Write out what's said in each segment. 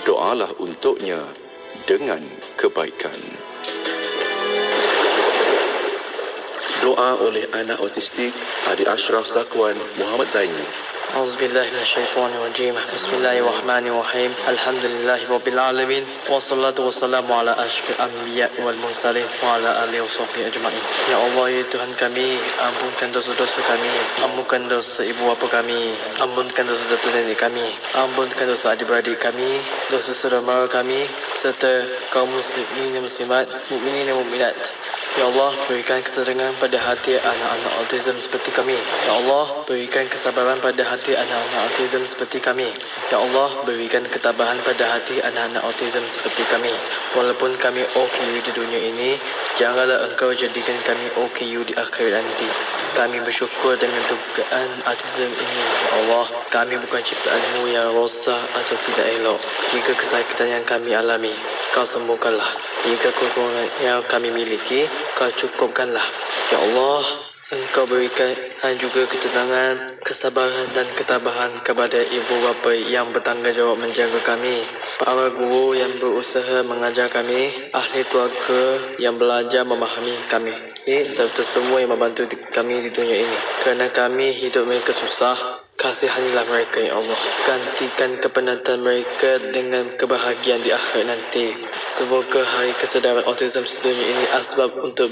berdoalah untuknya dengan kebaikan. Doa oleh anak autistik Adi Ashraf Zakwan Muhammad Zaini. A'udzubillahi minasyaitonirrajim. Bismillahirrahmanirrahim. Alhamdulillahi rabbil alamin. Wassalatu wassalamu ala asyrafil anbiya wal mursalin wa ala alihi wasahbihi ajmain. Ya Allah, ya Tuhan kami, ampunkan dosa-dosa kami, ampunkan dosa ibu bapa kami, ampunkan dosa datuk nenek kami, ampunkan dosa adik-beradik kami, dosa saudara kami serta kaum muslimin dan muslimat, mukminin dan mukminat. Ya Allah, berikan keterangan pada hati anak-anak autism seperti kami. Ya Allah, berikan kesabaran pada hati anak-anak autism seperti kami. Ya Allah, berikan ketabahan pada hati anak-anak autism seperti kami. Walaupun kami OKU di dunia ini, janganlah Engkau jadikan kami OKU di akhirat nanti. Kami bersyukur dengan dugaan autism ini. Ya Allah, kami bukan ciptaan-Mu yang rosak atau tidak elok. Jika kesakitan yang kami alami, Kau sembuhkanlah. Jika kekurangan yang kami miliki, Kau cukupkanlah. Ya Allah, Engkau berikan juga ketenangan, kesabaran dan ketabahan kepada ibu bapa yang bertanggungjawab menjaga kami, para guru yang berusaha mengajar kami, ahli keluarga yang belajar memahami kami, serta semua yang membantu kami di dunia ini. Kerana kami hidup mereka susah, kasihanilah mereka, Ya Allah. Gantikan kepenatan mereka dengan kebahagiaan di akhirat nanti. Semoga hari kesedaran autism sedunia ini asbab untuk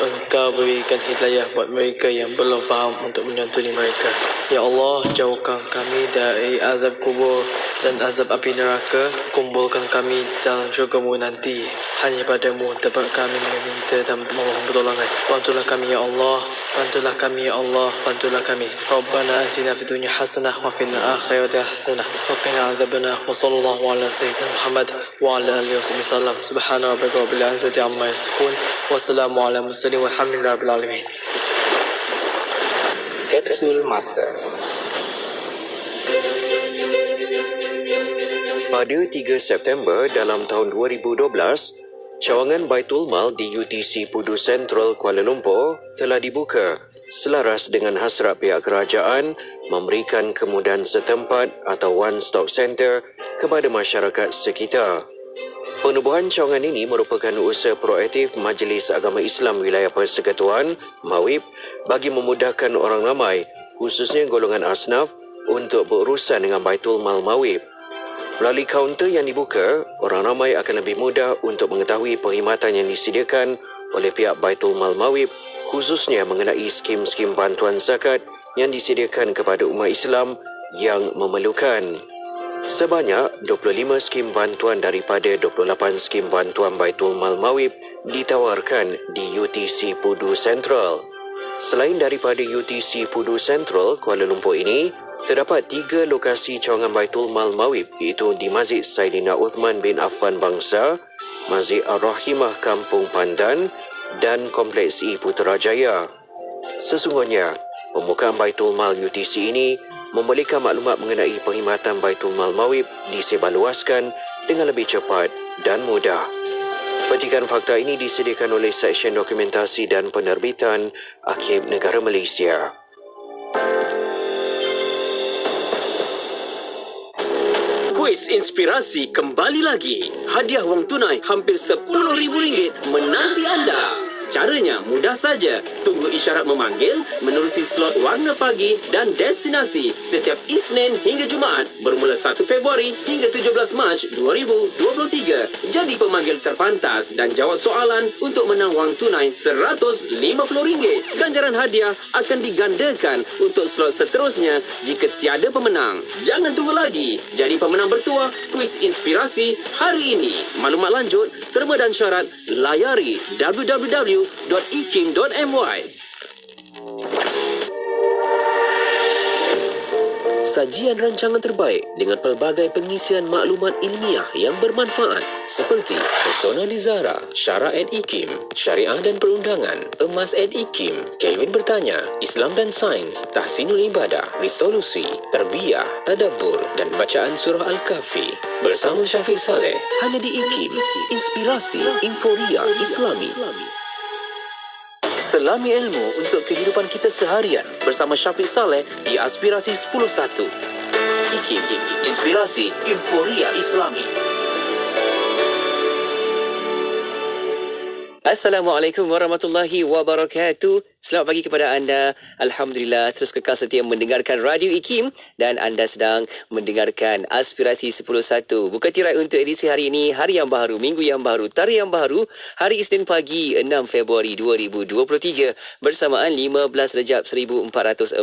Engkau berikan hidayah buat mereka yang belum faham untuk menyantuni mereka. Ya Allah, jauhkan kami dari azab kubur dan azab api neraka. Kumpulkan kami dalam syurga-Mu nanti. Hanya pada-Mu tempat kami meminta dan memohon pertolongan. Bantulah kami, Ya Allah. Bantulah kami, Ya Allah. Bantulah kami. Rabbana atina fid dunya hasanah wa fil akhirati hasanah wa qina adzabannar. Wa sallallahu ala sayyidina Muhammad wa ala alihi wasallam. Subhana rabbika rabbil izzati amma yasifun. Wassalamu ala mursalin walhamdulillahi rabbil alamin. Kapsul Masa. Pada 3 September dalam tahun 2012, cawangan Baitul Mal di UTC Pudu Sentral Kuala Lumpur telah dibuka selaras dengan hasrat pihak kerajaan memberikan kemudahan setempat atau one-stop center kepada masyarakat sekitar. Penubuhan cawangan ini merupakan usaha proaktif Majlis Agama Islam Wilayah Persekutuan (MAWIP) bagi memudahkan orang ramai, khususnya golongan asnaf, untuk berurusan dengan Baitul Mal MAWIP. Melalui kaunter yang dibuka, orang ramai akan lebih mudah untuk mengetahui perkhidmatan yang disediakan oleh pihak Baitul Mal MAWIP, khususnya mengenai skim-skim bantuan zakat yang disediakan kepada umat Islam yang memerlukan. Sebanyak 25 skim bantuan daripada 28 skim bantuan Baitul Mal MAWIP ditawarkan di UTC Pudu Sentral. Selain daripada UTC Pudu Sentral Kuala Lumpur ini, terdapat 3 lokasi cawangan Baitul Mal MAWIP, iaitu di Masjid Saidina Uthman bin Affan Bangsa, Masjid Ar-Rahimah Kampung Pandan dan Kompleks I Putrajaya. Sesungguhnya, pembukaan Baitul Mal UTC ini membolehkan maklumat mengenai perkhidmatan Baitul Mal MAWIP disebarluaskan dengan lebih cepat dan mudah. Petikan fakta ini disediakan oleh Seksyen Dokumentasi dan Penerbitan Arkib Negara Malaysia. Kuis inspirasi kembali lagi. Hadiah wang tunai hampir RM10,000 menanti anda. Caranya mudah saja. Tunggu isyarat memanggil menerusi slot warna pagi dan destinasi setiap Isnin hingga Jumaat bermula 1 Februari hingga 17 Mac 2023. Jadi pemanggil terpantas dan jawab soalan untuk menang wang tunai RM150. Ganjaran hadiah akan digandakan untuk slot seterusnya jika tiada pemenang. Jangan tunggu lagi. Jadi pemenang bertuah kuis inspirasi hari ini. Maklumat lanjut, terma dan syarat layari www.ikim.my. Sajian rancangan terbaik dengan pelbagai pengisian maklumat ilmiah yang bermanfaat seperti Persona di Zara, Syara at IKIM, Syariah dan Perundangan, Emas at IKIM, Kelvin Bertanya, Islam dan Sains, Tahsinul Ibadah, Resolusi, Tarbiyah, Tadabbur dan Bacaan Surah Al-Kahfi. Bersama Syafiq Saleh, hanya di IKIM, Inspirasi Inforia Islami. Selami ilmu untuk kehidupan kita seharian bersama Syafiq Saleh di Aspirasi 10.1. IKIM, inspirasi euforia Islami. Assalamualaikum warahmatullahi wabarakatuh. Selamat pagi kepada anda. Alhamdulillah terus kekal setia mendengarkan Radio IKIM dan anda sedang mendengarkan Aspirasi 101. Buka tirai untuk edisi hari ini, hari yang baru, minggu yang baru, tarikh yang baru, hari Isnin pagi 6 Februari 2023 bersamaan 15 Rejab 1444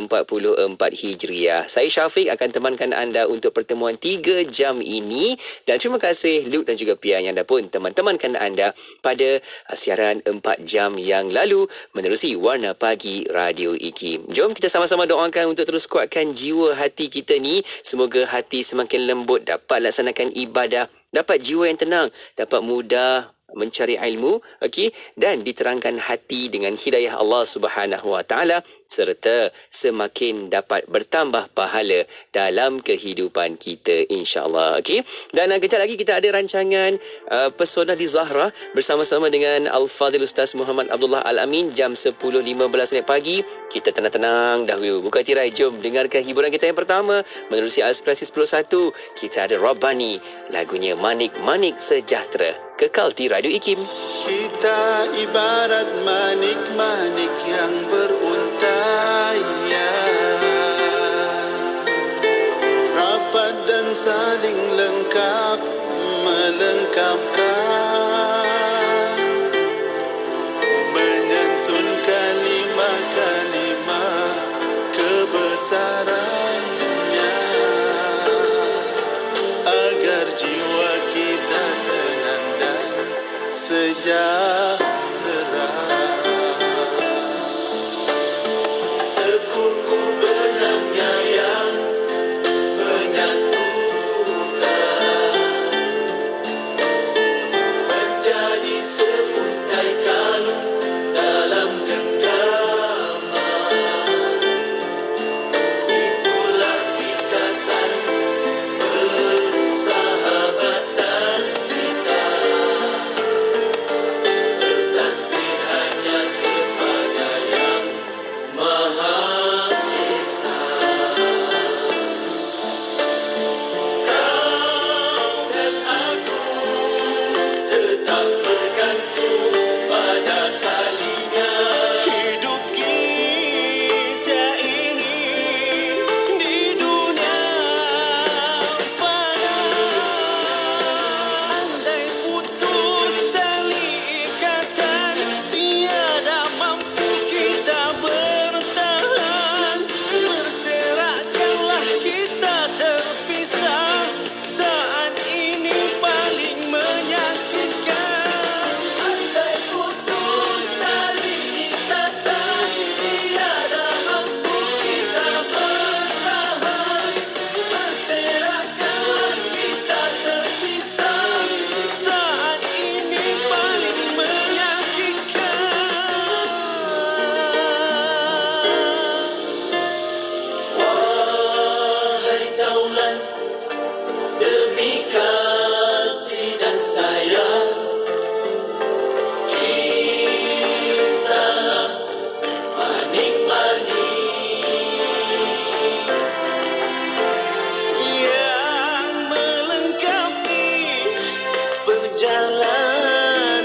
Hijriah. Saya Syafiq akan temankan anda untuk pertemuan 3 jam ini dan terima kasih Luke dan juga Pia yang anda pun teman-temankan anda pada siaran 4 jam yang lalu menerusi Warna Pagi Radio IKIM. Jom kita sama-sama doakan untuk terus kuatkan jiwa hati kita ni. Semoga hati semakin lembut, dapat laksanakan ibadah, dapat jiwa yang tenang, dapat mudah mencari ilmu, okey, dan diterangkan hati dengan hidayah Allah Subhanahu Wa Taala serta semakin dapat bertambah pahala dalam kehidupan kita insya-Allah. Okey. Dan kejap lagi kita ada rancangan Pesona di Zahra bersama-sama dengan Al-Fadhil Ustaz Muhammad Abdullah Al-Amin jam 10.15 pagi. Kita tenang-tenang dahulu. Buka tirai, jom dengarkan hiburan kita yang pertama menerusi Aspirasi 101. Kita ada Rabbani, lagunya Manik-Manik Sejahtera. Kekal di Radio IKIM. Kita ibarat manik-manik yang beruntaian, rapat dan saling lengkap melengkapkan, menyantun kalimah-kalimah kebesarannya, agar jiwa kita tenang dan sejahtera. Sekuku benangnya yang menyatukan menjadi seuntai kalung dalam genggaman. Itulah ikatan persahabatan kita. Bertasbih hanya kepada yang Maha Esa. Kau dan aku tetap bergantung pada talinya. Hidup kita ini di dunia fana. Andai putus tali ikatan, tiada mampu kita bertahan. Berserakanlah kita terpisah, saat ini paling menyakitkan. Andai putus tali ikatan, tiada mampu kita bertahan. Berserakanlah kita terpisah, saat ini paling menyakitkan. Wahai taulan, demi kasih dan sayang, cintalah manik-manik yang melengkapi perjalanan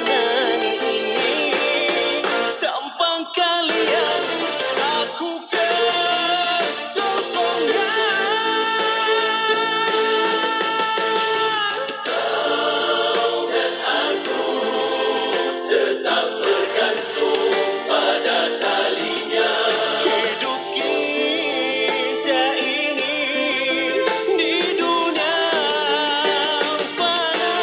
ini. Tanpa kalian aku ketosongan. Kau dan aku tetap bergantung pada talinya. Hidup kita ini di dunia fana.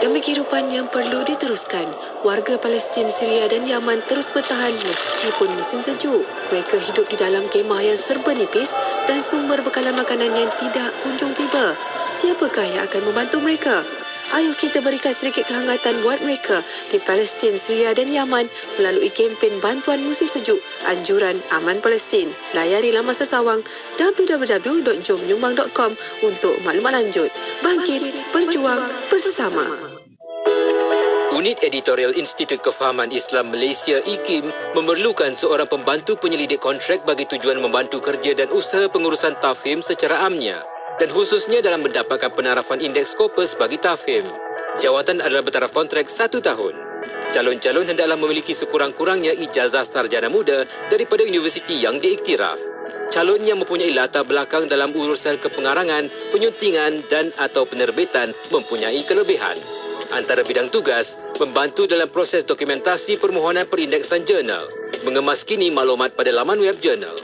Demi kehidupan yang perlu diteruskan, warga Palestin, Syria dan Yaman terus bertahan meskipun musim sejuk. Mereka hidup di dalam kemah yang serba nipis dan sumber bekalan makanan yang tidak kunjung tiba. Siapakah yang akan membantu mereka? Ayuh kita berikan sedikit kehangatan buat mereka di Palestin, Syria dan Yaman melalui kempen bantuan musim sejuk Anjuran Aman Palestin. Layari laman sesawang www.jomnyumbang.com untuk maklumat lanjut. Bangkit, berjuang bersama. Unit Editorial Institut Kefahaman Islam Malaysia IKIM memerlukan seorang pembantu penyelidik kontrak bagi tujuan membantu kerja dan usaha pengurusan tafhim secara amnya dan khususnya dalam mendapatkan penarafan indeks Scopus bagi tafhim. Jawatan adalah bertaraf kontrak 1 tahun. Calon-calon hendaklah memiliki sekurang-kurangnya ijazah sarjana muda daripada universiti yang diiktiraf. Calon yang mempunyai latar belakang dalam urusan kepengarangan, penyuntingan dan atau penerbitan mempunyai kelebihan. Antara bidang tugas, membantu dalam proses dokumentasi permohonan perindeksan jurnal, mengemaskini maklumat pada laman web jurnal.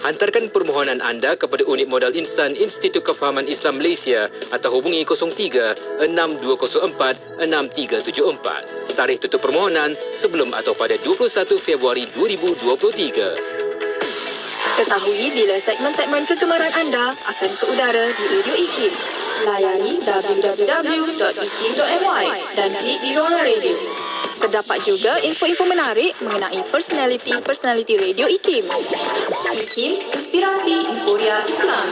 Hantarkan permohonan anda kepada Unit Modal Insan Institut Kefahaman Islam Malaysia atau hubungi 03-6204-6374. Tarikh tutup permohonan sebelum atau pada 21 Februari 2023. Ketahui bila segmen-segmen kegemaran anda akan ke udara di Radio IKIM. Layari www.ikim.my dan klik di Rona Radio. Terdapat juga info-info menarik mengenai personaliti Radio IKIM. IKIM, inspirasi Emporia Islam.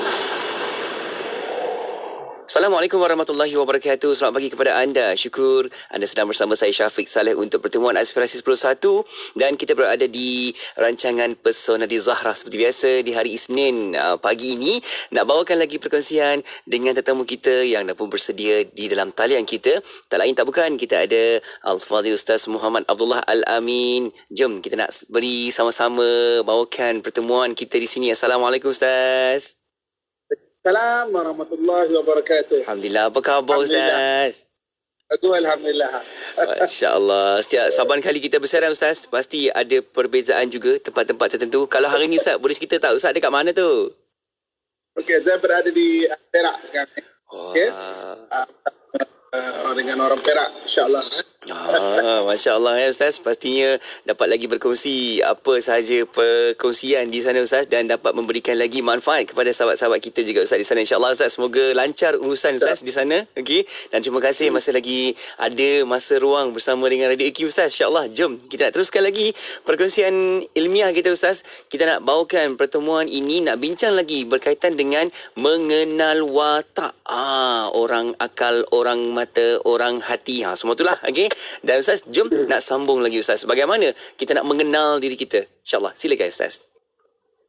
Assalamualaikum warahmatullahi wabarakatuh. Selamat pagi kepada anda. Syukur anda sedang bersama saya Syafiq Saleh untuk pertemuan Aspirasi 10.1 dan kita berada di rancangan Pesona di Zahra seperti biasa di hari Isnin pagi ini nak bawakan lagi perkongsian dengan tetamu kita yang dah pun bersedia di dalam talian kita. Tak lain tak bukan, kita ada Al-Fadhil Ustaz Muhammad Abdullah Al-Amin. Jom kita nak beri sama-sama bawakan pertemuan kita di sini. Assalamualaikum Ustaz. Assalamualaikum warahmatullahi wabarakatuh. Alhamdulillah, apa khabar Ustaz? Alhamdulillah. Masya Allah. Setiap saban kali kita bersama Ustaz, pasti ada perbezaan juga tempat-tempat tertentu. Kalau hari ni Ustaz, boleh cerita tak Ustaz dekat mana tu? Okey, saya berada di Perak sekarang. Okey. Dengan orang Perak, insya-Allah. Masya Allah ya Ustaz. Pastinya dapat lagi berkongsi apa sahaja perkongsian di sana Ustaz dan dapat memberikan lagi manfaat kepada sahabat-sahabat kita juga Ustaz di sana. InsyaAllah Ustaz, semoga lancar urusan Ustaz di sana. Okey. Dan terima kasih masih lagi ada masa ruang bersama dengan Radio IKIM Ustaz. InsyaAllah jom kita nak teruskan lagi perkongsian ilmiah kita Ustaz. Kita nak bawakan pertemuan ini nak bincang lagi berkaitan dengan mengenal watak. Orang akal, orang mata, orang hati. Semua itulah. Okey. Dan Ustaz, jom nak sambung lagi Ustaz. Bagaimana kita nak mengenal diri kita? InsyaAllah. Silakan Ustaz.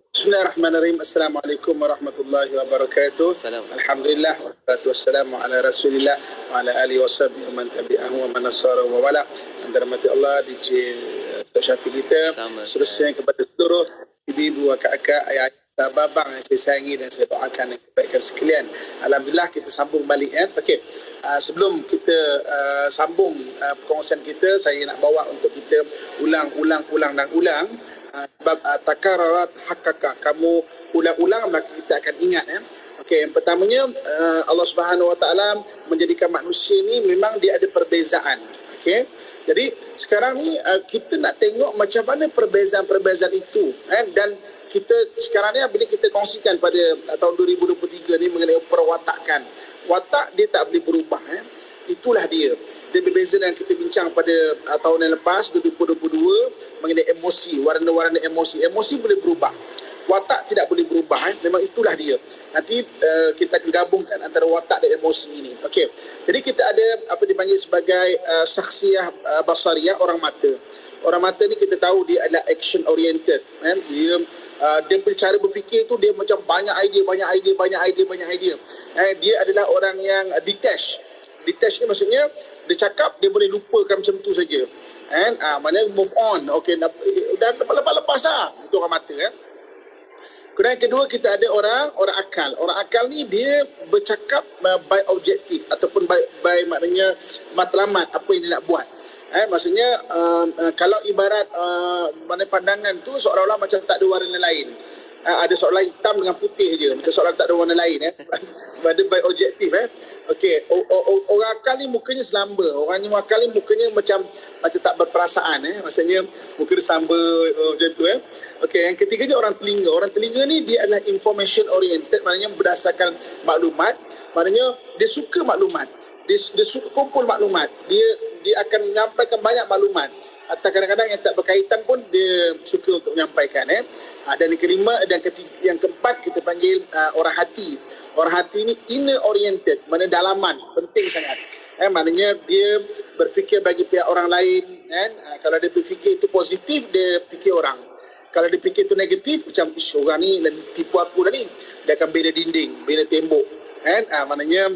Bismillahirrahmanirrahim. Assalamualaikum warahmatullahi wabarakatuh. Alhamdulillah. Wassalatu wassalamu ala rasulillah wa ala alihi wa sahbihi wa man tabi'ahu wa man nasara wa wala. Dirahmati Allah, DJ Syafiq kita. Seterusnya kepada seluruh ibu-ibu, kakak-kakak, ayah-ayah, babang yang saya sayangi dan saya doakan yang kebaikan sekalian. Alhamdulillah kita sambung balik ya. Okey. Sebelum kita sambung perkongsian kita, saya nak bawa untuk kita ulang dan ulang sebab takararat hakaka, kamu ulang-ulang maka kita akan ingat ya. Okey, yang pertamanya Allah Subhanahu Wa Taala menjadikan manusia ni memang dia ada perbezaan. Okey. Jadi sekarang ni kita nak tengok macam mana perbezaan-perbezaan itu dan kita sekarang ni bila kita kongsikan pada tahun 2023 ni mengenai perwatakan. Watak dia tak boleh berubah. Itulah dia. Dia berbeza dengan kita bincang pada tahun yang lepas 2022 mengenai emosi, warna-warna emosi. Emosi boleh berubah. Watak tidak boleh berubah. Memang itulah dia. Nanti kita akan gabungkan antara watak dan emosi ini. Okey. Jadi kita ada apa dipanggil sebagai syakhsiah basariyah, orang mata. Orang mata ni kita tahu dia adalah action oriented. Dia cara berfikir tu dia macam banyak idea. Dia adalah orang yang detach. Detach ni maksudnya dia cakap dia boleh lupakan macam tu saja. Maknanya move on. Okey, dah lepas dah. Itu orang mata Kemudian yang kedua kita ada orang akal. Orang akal ni dia bercakap by objektif ataupun by maknanya matlamat apa yang dia nak buat. Maksudnya kalau ibarat mana pandangan tu seolah-olah macam tak ada warna lain. ada soalan hitam dengan putih je, macam soalan tak ada warna lain sebab dia by objektif okey. Orang akal ni mukanya selamba, orang ni akal ni mukanya macam tak berperasaan maksudnya muka dia samba macam tu okey. Yang ketiga je orang telinga ni dia adalah information oriented, maknanya berdasarkan maklumat, maknanya dia suka maklumat, dia suka kumpul maklumat, dia akan menyampaikan banyak maklumat, atau kadang-kadang yang tak berkaitan pun dia suka untuk menyampaikan dan yang kelima dan yang keempat kita panggil orang hati. Orang hati ni inner oriented, mana dalaman, penting sangat maknanya dia berfikir bagi pihak orang lain kalau dia berfikir itu positif, dia fikir orang. Kalau dia fikir itu negatif, macam orang ni tipu aku dah ni, dia akan bina dinding, bina tembok maknanya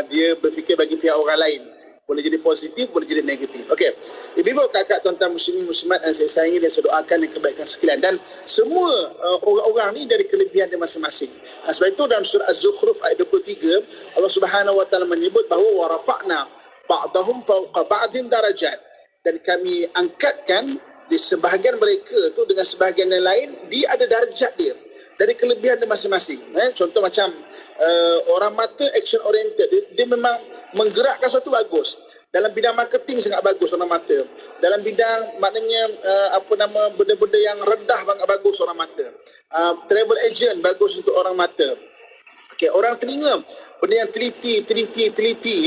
dia berfikir bagi pihak orang lain, boleh jadi positif, boleh jadi negatif. Okey, ibu-ibu, kakak, tuan-tuan muslimin muslimat yang saya sayangi dan saya doakan yang kebaikan sekalian, dan semua orang-orang ni dari kelebihan dia masing-masing. Sebab itu dalam surah Az-Zukhruf ayat 23 Allah Subhanahu wa taala menyebut bahawa wa rafa'na ba'dahum fawqa ba'din darajat, dan kami angkatkan di sebahagian mereka tu dengan sebahagian yang lain, dia ada darjat dia dari kelebihan dia masing-masing. Contoh macam orang mata action oriented, dia memang menggerakkan sesuatu bagus. Dalam bidang marketing sangat bagus orang mata. Dalam bidang maknanya benda-benda yang rendah banget bagus orang mata. Travel agent bagus untuk orang mata. Okey, orang telinga, benda yang teliti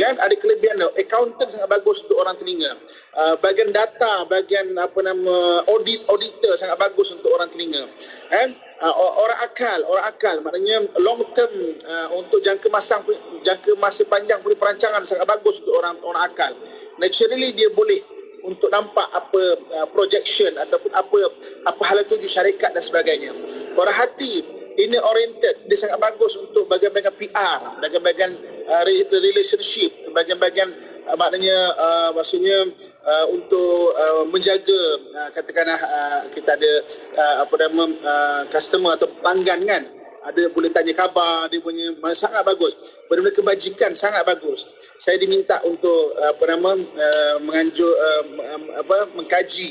ada kelebihan dia. Accountant sangat bagus untuk orang telinga. Bahagian data, bahagian auditor sangat bagus untuk orang telinga. Orang akal maknanya long term untuk jangka masa panjang punya perancangan sangat bagus untuk orang akal. Naturally dia boleh untuk nampak apa projection ataupun apa hala tuju syarikat dan sebagainya. Orang hati inner oriented, dia sangat bagus untuk bahagian-bahagian PR, bahagian-bahagian relationship, bahagian-bahagian maksudnya untuk menjaga katakanlah kita ada customer atau pelanggan kan, ada boleh tanya khabar, dia punya sangat bagus. Benda-benda kebajikan sangat bagus. Saya diminta untuk mengkaji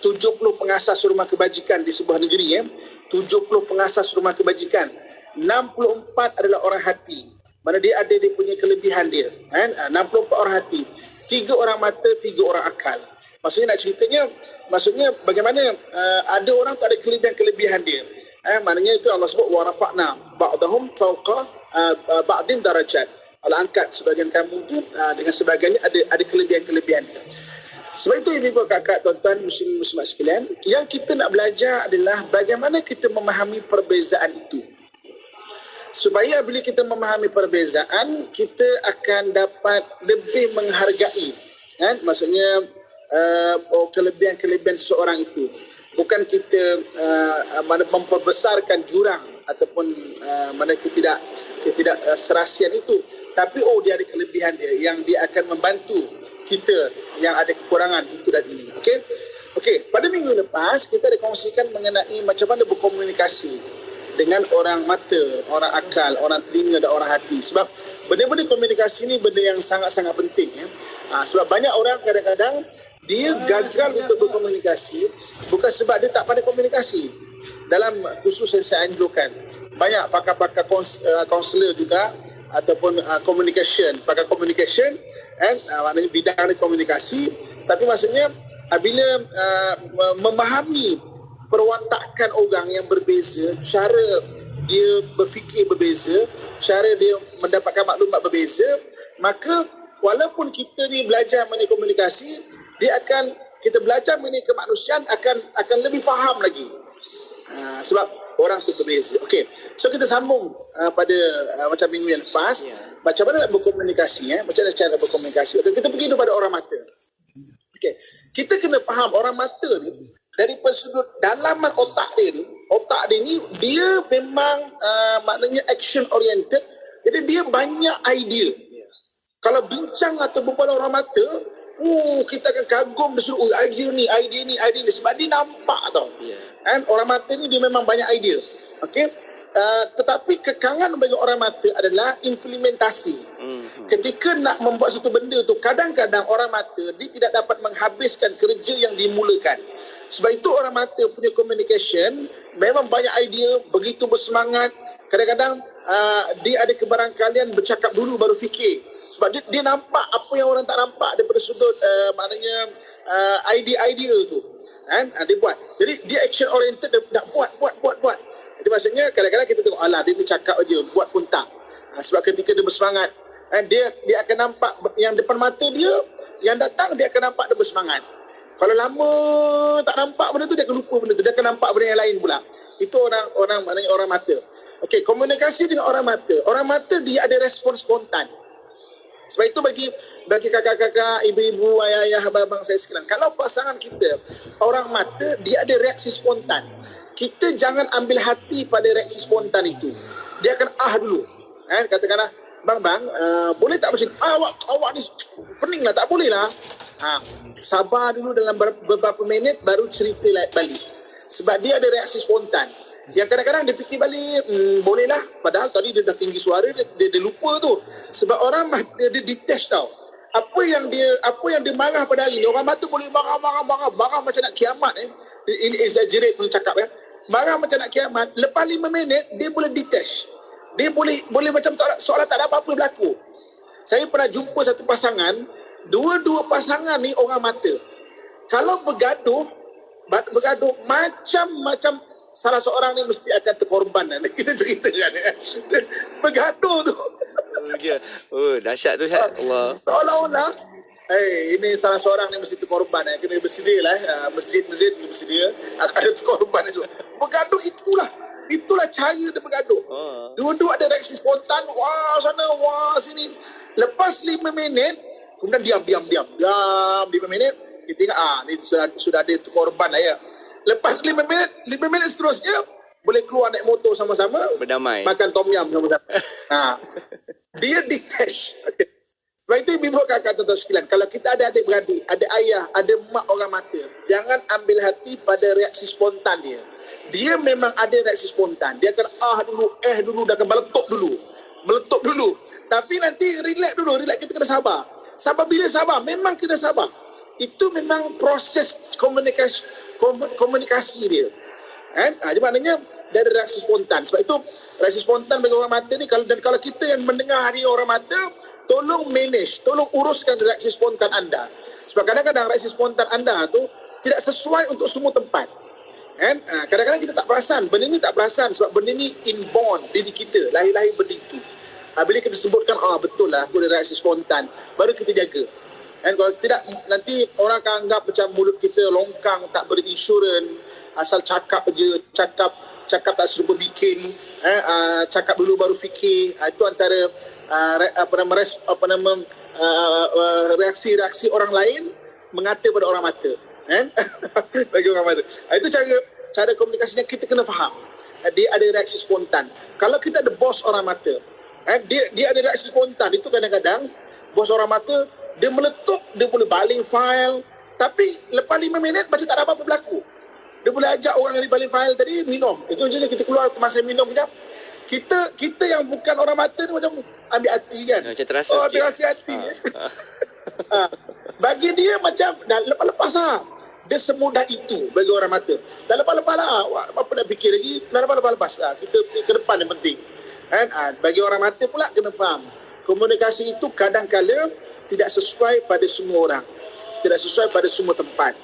70 pengasas rumah kebajikan di sebuah negeri 70 pengasas rumah kebajikan. 64 adalah orang hati. Mana dia ada dia punya kelebihan dia 64 orang hati, 3 orang mata, 3 orang akal. Maksudnya bagaimana ada orang tak ada kelebihan dia. Maknanya itu Allah sebut wa rafa'na ba'dahum fawqa ba'din darajat. Allah angkat sebagian kamu tu dengan sebagiannya ada kelebihan-kelebihan dia. Sebab itu ibu kakak, tuan-tuan muslimin muslimat sekalian, yang kita nak belajar adalah bagaimana kita memahami perbezaan itu. Supaya bila kita memahami perbezaan, kita akan dapat lebih menghargai maksudnya kelebihan-kelebihan seseorang itu. Bukan kita memperbesarkan jurang ataupun mana kita tidak serasian itu, tapi dia ada kelebihan dia yang dia akan membantu kita yang ada kekurangan itu dan ini. Okey, pada minggu lepas kita ada kongsikan mengenai macam mana berkomunikasi dengan orang mata, orang akal, orang telinga dan orang hati. Sebab benda-benda komunikasi ni benda yang sangat-sangat penting sebab banyak orang kadang-kadang dia gagal untuk berkomunikasi bukan sebab dia tak pandai komunikasi. Dalam khusus yang saya anjurkan, banyak pakar-pakar kaunselor juga ataupun pakar communication maknanya bidang komunikasi, tapi maksudnya bila memahami perwatakan orang yang berbeza, cara dia berfikir berbeza, cara dia mendapatkan maklumat berbeza, maka walaupun kita ni belajar mengenai komunikasi, kita belajar mengenai kemanusiaan akan lebih faham lagi. Sebab orang tu berbeza. Okey. So kita sambung pada macam minggu yang lepas, macam mana nak berkomunikasi macam mana cara berkomunikasi. Kita pergi kepada orang mata. Okey. Kita kena faham orang mata ni dari sudut dalaman otak dia ni dia memang maknanya action oriented. Jadi dia banyak idea. Kalau bincang atau berbual orang mata, kita akan kagum dia suruh idea ni sebab dia nampak tau. Orang mata ni dia memang banyak idea. Okey. Tetapi kekangan bagi orang mata adalah implementasi. Ketika nak membuat satu benda tu, kadang-kadang orang mata dia tidak dapat menghabiskan kerja yang dimulakan. Sebab itu orang mata punya communication memang banyak idea, begitu bersemangat. Kadang-kadang dia ada kebarangkalian bercakap dulu baru fikir. Sebab dia nampak apa yang orang tak nampak daripada sudut maknanya idea tu. Kan? Dia buat. Jadi dia action oriented, dia nak buat. Jadi maksudnya kadang-kadang kita tengok, alah dia ni cakap aja, buat pun tak. Sebab ketika dia bersemangat, dia akan nampak yang depan mata dia, yang datang dia akan nampak dia bersemangat. Kalau lama tak nampak benda tu, dia akan lupa benda tu. Dia akan nampak benda yang lain pula. Itu maknanya orang mata. Okey, komunikasi dengan orang mata. Orang mata dia ada respon spontan. Sebab itu bagi kakak-kakak, ibu-ibu, ayah-ayah, abang saya sekalian, kalau pasangan kita orang mata, dia ada reaksi spontan. Kita jangan ambil hati pada reaksi spontan itu. Dia akan dulu. Katakanlah, bang, boleh tak macam awak ni pening lah, tak boleh lah. Sabar dulu dalam beberapa minit baru cerita balik. Sebab dia ada reaksi spontan. Yang kadang-kadang dia fikir balik, boleh lah. Padahal tadi dia dah tinggi suara, dia lupa tu. Sebab orang mata dia detach tau. Apa yang dia marah pada hari ni, orang mata boleh marah macam nak kiamat. Ini exaggerate punya cakap marah macam nak kiamat. Lepas 5 minit dia boleh detach. Dia boleh macam seolah tak ada apa-apa berlaku. Saya pernah jumpa satu pasangan, dua pasangan ni orang mata. Kalau bergaduh macam salah seorang ni mesti akan terkorban. Kita cerita kan. Bergaduh tu. Dahsyat tu Ustaz. Allah. Seolah-olah ini salah seorang ni mesti terkorban. Kena bersedia lah. Masjid bersedia akan ada terkorban itu. Bergaduh itulah cara dia bergaduh. Dua-dua ada reaksi spontan. Wah sana, wah sini. Lepas 5 minit, kemudian diam 5 minit. Kita ingat ni sudah ada korban lah ya. Lepas 5 minit seterusnya boleh keluar naik motor sama-sama, berdamai, makan tom yum sama-sama. Dia detach. Okay. Sebab itu ibu kakak tuan-tuan sekalian, kalau kita ada adik-beradik, ada ayah, ada mak orang mata, jangan ambil hati pada reaksi spontan dia. Dia memang ada reaksi spontan. Dia akan dulu, dia akan meletup dulu. Tapi nanti relax dulu, kita kena sabar. Sabar bila sabar, memang kena sabar. Itu memang proses komunikasi dia. Jadi maknanya dia ada reaksi spontan. Sebab itu reaksi spontan bagi orang mata ni, kalau kita yang mendengar hari orang mata, tolong manage, tolong uruskan reaksi spontan anda. Sebab kadang-kadang reaksi spontan anda tu tidak sesuai untuk semua tempat. Kadang-kadang kita tak perasan, benda ni tak perasan sebab benda ni inborn diri kita, lahir-lahir benda itu. Bila kita sebutkan, betul lah aku ada reaksi spontan, baru kita jaga. Kalau tidak, nanti orang akan anggap macam mulut kita longkang, tak berinsurans, asal cakap je, cakap tak serupa bikin, cakap dulu baru fikir. Itu antara reaksi-reaksi orang lain mengata pada orang mata. Bagi orang mata. Itu cara komunikasinya kita kena faham. Dia ada reaksi spontan. Kalau kita ada bos orang mata, dia ada reaksi spontan. Itu kadang-kadang bos orang mata, dia meletup, dia boleh baling file, tapi lepas 5 minit macam tak ada apa-apa berlaku. Dia boleh ajak orang yang baling file tadi minum. Itu je kita keluar teman saya minum sekejap. Kita yang bukan orang mata ni macam ambil hati kan. Macam terasa sikit. Terasa hati. Bagi dia macam dah lepas-lepas lah. Dia semudah itu bagi orang mata. Dah lepas-lepas lah. Apa nak fikir lagi? Dah lepas-lepas lah. Kita ke depan yang penting. Bagi orang mata pula kena faham. Komunikasi itu kadang-kala tidak sesuai pada semua orang. Tidak sesuai pada semua tempat.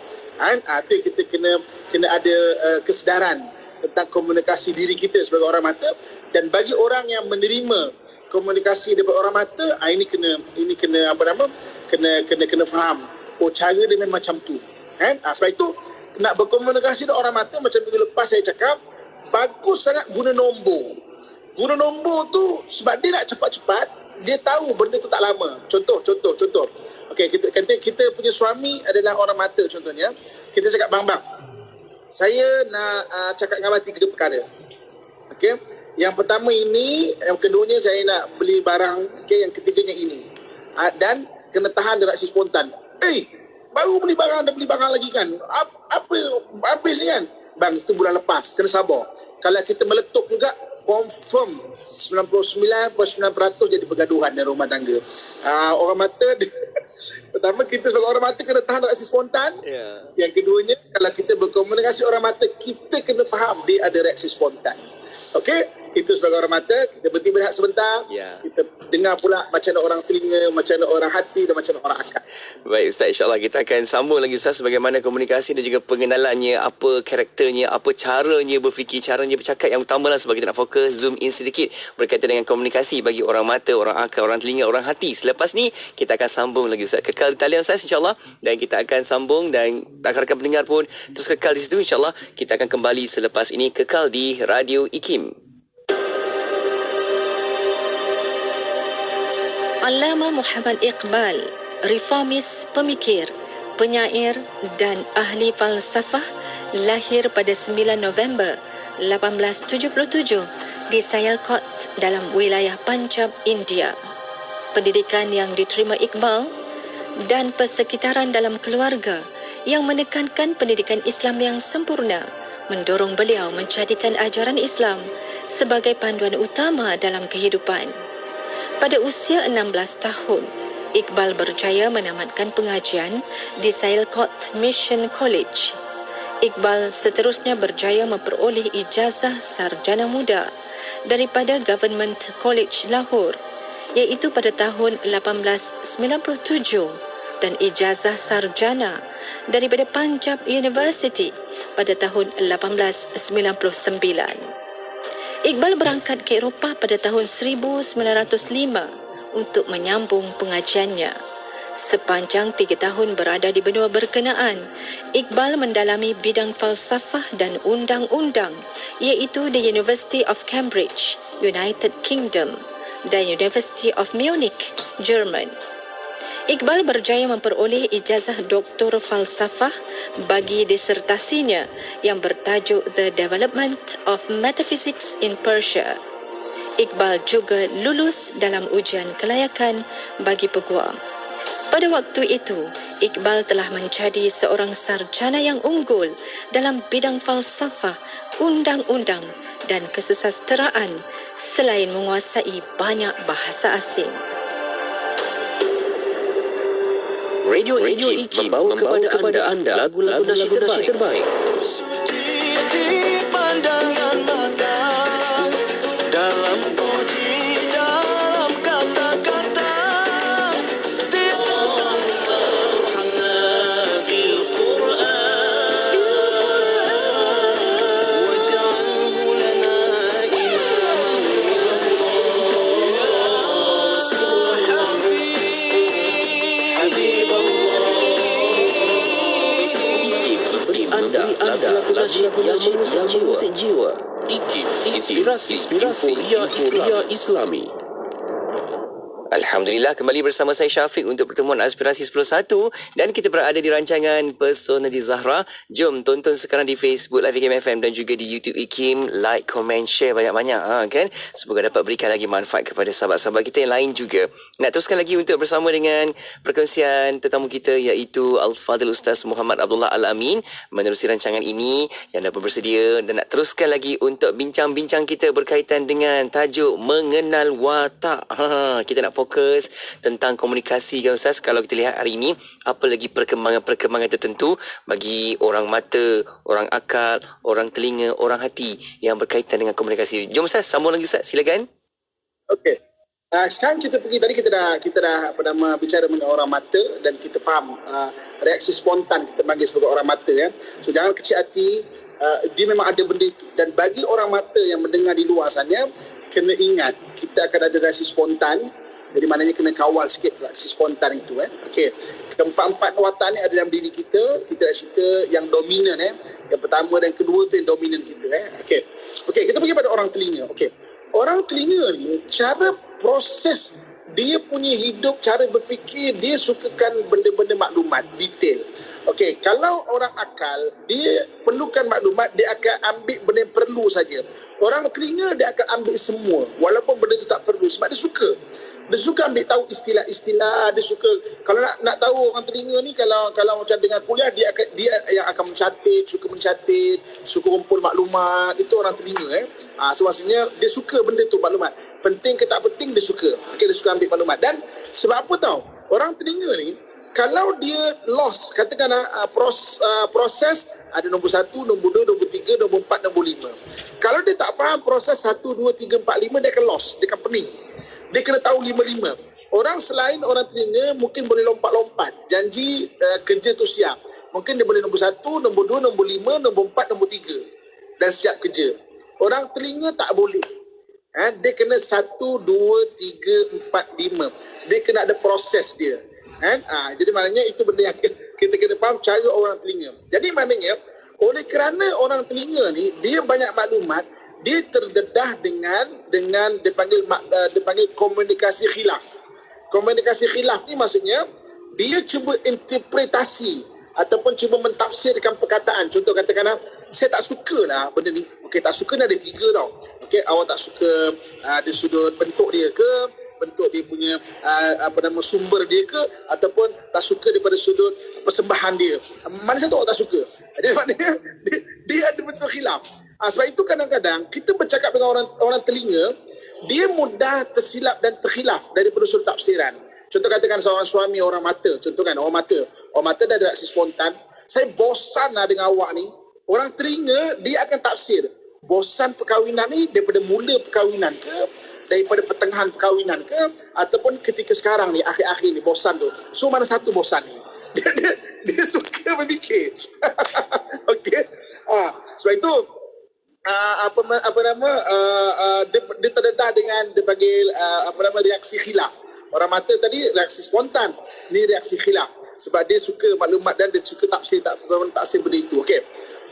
Itu kita kena ada kesedaran tentang komunikasi diri kita sebagai orang mata. Dan bagi orang yang menerima komunikasi daripada orang mata, ini kena faham. Cara dia memang macam tu. Sebab itu nak berkomunikasi dengan orang mata, macam minggu lepas saya cakap, bagus sangat guna nombor. Guna nombor tu sebab dia nak cepat-cepat, dia tahu benda tu tak lama. Contoh. Okey, kita punya suami adalah orang mata contohnya. Kita cakap, bang, saya nak cakap dengan abang 3 perkara. Okey. Yang pertama ini, yang keduanya saya nak beli barang, yang ketiganya ini. Dan kena tahan reaksi spontan. Baru beli barang, dah beli barang lagi kan? Apa habis ni kan? Bang, itu bulan lepas, kena sabar. Kalau kita meletup juga, confirm 99.9% jadi pergaduhan dalam rumah tangga. Orang mata Pertama, kita sebagai orang mata kena tahan reaksi spontan. Yang keduanya, kalau kita berkomunikasi orang mata, kita kena faham dia ada reaksi spontan. Okey? Itu sebagai orang mata, kita berhenti berehat sebentar. Kita dengar pula macam mana orang telinga, macam mana orang hati dan macam mana orang akal. Baik Ustaz, insyaAllah kita akan sambung lagi Ustaz bagaimana komunikasi dan juga pengenalannya, apa karakternya, apa caranya berfikir, caranya bercakap yang utamalah sebab kita nak fokus zoom in sedikit berkaitan dengan komunikasi bagi orang mata, orang akal, orang telinga, orang hati. Selepas ni kita akan sambung lagi Ustaz. Kekal di talian Ustaz insyaAllah dan kita akan sambung dan rakan-rakan pendengar pun terus kekal di situ insyaAllah. Kita akan kembali selepas ini kekal di Radio IKIM. Allama Muhammad Iqbal, reformis pemikir, penyair dan ahli falsafah, lahir pada 9 November 1877 di Sialkot dalam wilayah Punjab, India. Pendidikan yang diterima Iqbal dan persekitaran dalam keluarga yang menekankan pendidikan Islam yang sempurna mendorong beliau menjadikan ajaran Islam sebagai panduan utama dalam kehidupan. Pada usia 16 tahun, Iqbal berjaya menamatkan pengajian di Sialkot Mission College. Iqbal seterusnya berjaya memperoleh ijazah sarjana muda daripada Government College Lahore, iaitu pada tahun 1897 dan ijazah sarjana daripada Punjab University pada tahun 1899. Iqbal berangkat ke Eropah pada tahun 1905 untuk menyambung pengajiannya. Sepanjang 3 tahun berada di benua berkenaan, Iqbal mendalami bidang falsafah dan undang-undang, iaitu the University of Cambridge, United Kingdom dan University of Munich, Jerman. Iqbal berjaya memperoleh ijazah doktor falsafah bagi disertasinya yang bertajuk The Development of Metaphysics in Persia. Iqbal juga lulus dalam ujian kelayakan bagi peguam. Pada waktu itu, Iqbal telah menjadi seorang sarjana yang unggul dalam bidang falsafah, undang-undang dan kesusasteraan selain menguasai banyak bahasa asing. Radio IKIM membawa kepada anda lagu-lagu nasyid terbaik. Di pandangan mata, dalam puji, dalam kata-kata, di Muhammad bil Quran, waj'alhu lana imaman lagu nasyid yang mengusik jiwa. IKIM, inspirasi Inforia Islami. Alhamdulillah, kembali bersama saya Syafiq untuk pertemuan Aspirasi 10.1 dan kita berada di rancangan Personality Zahra. Jom tonton sekarang di Facebook Live IKIM FM dan juga di YouTube IKIM. Like, komen, share banyak-banyak kan. Semoga dapat berikan lagi manfaat kepada sahabat-sahabat kita yang lain juga. Nak teruskan lagi untuk bersama dengan perkongsian tetamu kita iaitu Al-Fadhil Ustaz Muhammad Abdullah Al-Amin menerusi rancangan ini yang dapat bersedia dan nak teruskan lagi untuk bincang-bincang kita berkaitan dengan tajuk mengenal watak. Kita nak fokus tentang komunikasi kan Ustaz. Kalau kita lihat hari ini, apa lagi perkembangan-perkembangan tertentu bagi orang mata, orang akal, orang telinga, orang hati yang berkaitan dengan komunikasi. Jom Ustaz, sambung lagi Ustaz, silakan. Okey. Sekarang kita pergi tadi kita dah bicara mengenai orang mata dan kita faham reaksi spontan kita panggil sebagai orang mata ya. So jangan kecil hati, dia memang ada benda itu dan bagi orang mata yang mendengar di luar sana kena ingat kita akan ada reaksi spontan. Jadi maknanya kena kawal sikit reaksi spontan itu Okey. Keempat-empat watak ni ada dalam diri kita. Kita dah cerita yang dominan Yang pertama dan kedua tu yang dominan kita Okey. Okey, kita pergi pada orang telinga. Okey. Orang telinga ni cara proses dia punya hidup, cara berfikir, dia sukakan benda-benda maklumat, detail. Okey, kalau orang akal, dia perlukan maklumat, dia akan ambil benda yang perlu saja. Orang telinga dia akan ambil semua walaupun benda itu tak perlu sebab dia suka. Dia suka ambil tahu istilah-istilah, dia suka kalau nak tahu orang telinga ni kalau macam dengan kuliah dia yang akan mencatat, suka kumpul maklumat, itu orang telinga so maksudnya dia suka benda tu maklumat. Penting ke tak penting dia suka. Okey, dia suka ambil maklumat dan sebab apa tahu? Orang telinga ni Kalau dia lost, katakanlah proses ada nombor 1, nombor 2, nombor 3, nombor 4, nombor 5. Kalau dia tak faham proses 1, 2, 3, 4, 5, dia akan lost, dia akan pening. Dia kena tahu 5-5. Orang selain orang telinga mungkin boleh lompat-lompat. Janji kerja tu siap. Mungkin dia boleh nombor 1, nombor 2, nombor 5, nombor 4, nombor 3. Dan siap kerja. Orang telinga tak boleh. Dia kena 1, 2, 3, 4, 5. Dia kena ada proses dia. Jadi maknanya itu benda yang kita kena faham cara orang telinga. Jadi maknanya oleh kerana orang telinga ni dia banyak maklumat, dia terdedah dengan dipanggil komunikasi khilaf. Komunikasi khilaf ni maksudnya dia cuba interpretasi ataupun cuba mentafsirkan perkataan. Contoh katakanlah, saya tak suka lah benda ni. Okey, tak suka ni ada 3 tau. Okey, awak tak suka dari sudut bentuk dia ke, bentuk dia punya sumber dia ke, ataupun tak suka daripada sudut persembahan dia. Mana satu awak tak suka? Jadi maknanya dia ada bentuk khilaf. Sebab itu kadang-kadang kita bercakap dengan orang telinga, dia mudah tersilap dan terkhilaf daripada sudut tafsiran. Contoh katakan seorang suami orang mata, contoh kan orang mata dah ada reaksi spontan, saya bosan lah dengan awak ni. Orang telinga dia akan tafsir, bosan perkahwinan ni daripada mula perkahwinan ke, daripada pertengahan perkahwinan ke, ataupun ketika sekarang ni akhir-akhir ni bosan tu. So mana satu bosan ni? Dia suka berfikir. Okey. Sebab itu dia terdedah dengan dipanggil reaksi khilaf. Orang mata tadi reaksi spontan, ni reaksi khilaf sebab dia suka maklumat dan dia suka tafsir benda itu. Okey.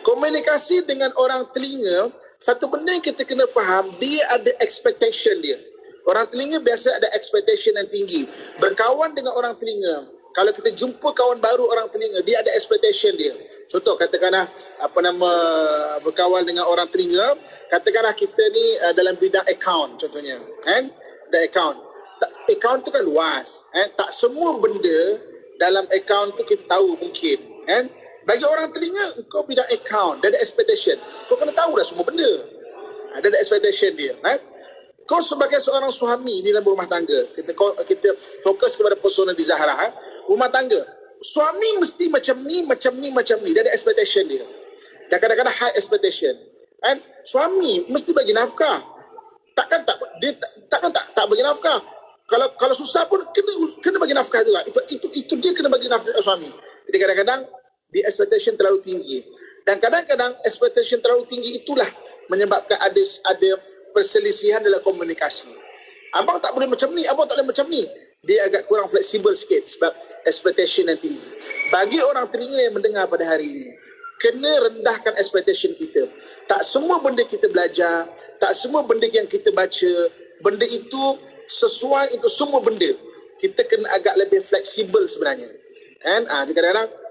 Komunikasi dengan orang telinga, satu benda yang kita kena faham, dia ada expectation dia. Orang telinga biasa ada expectation yang tinggi. Berkawan dengan orang telinga, kalau kita jumpa kawan baru orang telinga, dia ada expectation dia. Contoh katakanlah berkawan dengan orang telinga, katakanlah kita ni dalam bidang account contohnya, kan? Dan account tu kan luas, tak semua benda dalam account tu kita tahu mungkin, kan? Bagi orang telinga, kau bidang account, dia ada expectation. Kau kena tahu dah semua benda. Dia ada expectation dia. Kau sebagai seorang suami di dalam rumah tangga, kita fokus kepada persona di Zahra, rumah tangga. Suami mesti macam ni. Dia ada expectation dia. Dan kadang-kadang high expectation. Suami mesti bagi nafkah. Takkan tak bagi nafkah. Kalau susah pun kena bagi nafkah juga. Itu dia kena bagi nafkah ke suami. Jadi kadang-kadang di expectation terlalu tinggi. Dan kadang-kadang expectation terlalu tinggi itulah menyebabkan ada perselisihan dalam komunikasi. Abang tak boleh macam ni, abang tak boleh macam ni. Dia agak kurang fleksibel sikit sebab expectation yang tinggi. Bagi orang telinga yang mendengar pada hari ini, kena rendahkan expectation kita. Tak semua benda kita belajar, tak semua benda yang kita baca, benda itu sesuai untuk semua benda. Kita kena agak lebih fleksibel sebenarnya. Kan? Kadang-kadang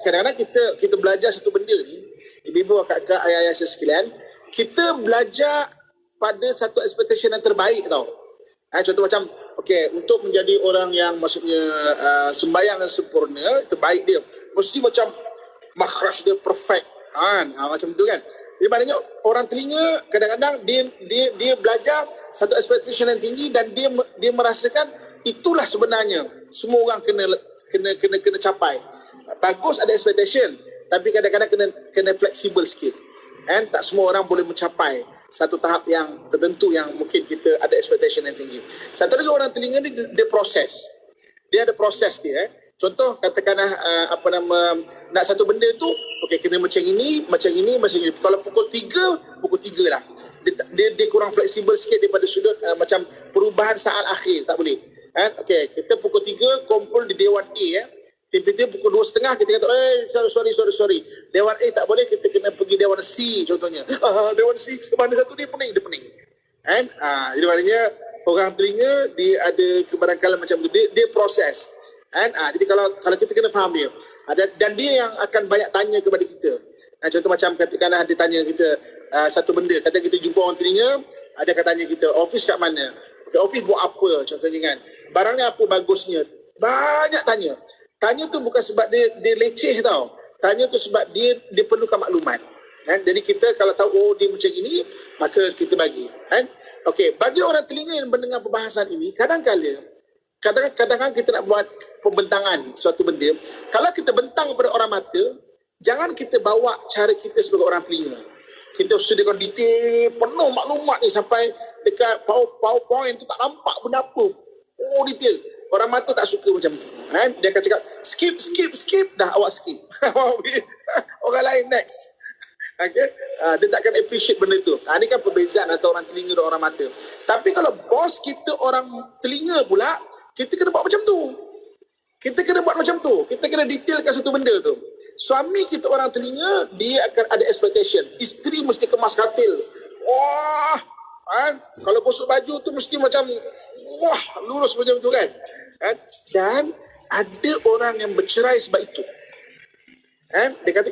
kadang-kadang kita belajar satu benda ni, ibu-ibu, kakak, ayah-ayah sekalian, kita belajar pada satu expectation yang terbaik tau. Contoh macam, untuk menjadi orang yang maksudnya sembahyang yang sempurna, terbaik dia mesti macam makhraj dia perfect, macam tu kan. Jadi maknanya orang telinga kadang-kadang dia belajar satu expectation yang tinggi dan dia merasakan itulah sebenarnya semua orang kena capai. Bagus ada expectation, tapi kadang-kadang kena fleksibel sikit. Tak semua orang boleh mencapai satu tahap yang tertentu yang mungkin kita ada expectation yang tinggi. Satu lagi, orang telinga ni dia proses. Dia ada proses dia. Contoh katakanlah nak satu benda tu, kena macam ini. Kalau pukul 3 lah. Dia kurang fleksibel sikit daripada sudut macam perubahan saat akhir, tak boleh. Kita pukul 3 kumpul di Dewan A. Tiba-tiba pukul 2.30 kita kata, sorry. Dewan A tak boleh, kita kena pergi Dewan C contohnya. Dewan C, mana satu dia pening. Jadi maknanya orang telinga dia ada kebarangkalan macam tu, dia proses. Jadi kalau kita kena faham dia. Dan dia yang akan banyak tanya kepada kita. Contoh macam katakanlah dia tanya kita satu benda, kata kita jumpa orang telinga, ada akan tanya kita, office kat mana? Office buat apa contohnya kan? Barang ni apa bagusnya? Banyak tanya. Tanya tu bukan sebab dia leceh tau. Tanya tu sebab dia perlukan maklumat. Jadi kita kalau tahu dia macam ini, maka kita bagi. Bagi orang telinga yang mendengar perbahasan ini, kadang-kadang kadang-kadang kita nak buat pembentangan suatu benda. Kalau kita bentang kepada orang mata, jangan kita bawa cara kita sebagai orang telinga. Kita sediakan detail, penuh maklumat ni sampai dekat PowerPoint tu tak nampak benda apa. Oh, detail. Orang mata tak suka macam tu. Dia akan cakap, skip, dah awak skip. Orang lain next. Okay? Dia takkan appreciate benda tu. Ini kan perbezaan antara orang telinga dan orang mata. Tapi kalau bos kita orang telinga pula, kita kena buat macam tu. Kita kena detailkan satu benda tu. Suami kita orang telinga, dia akan ada expectation. Isteri mesti kemas katil. Wah, kalau gosok baju tu mesti macam lurus macam tu kan. Dan ada orang yang bercerai sebab itu. Dia kata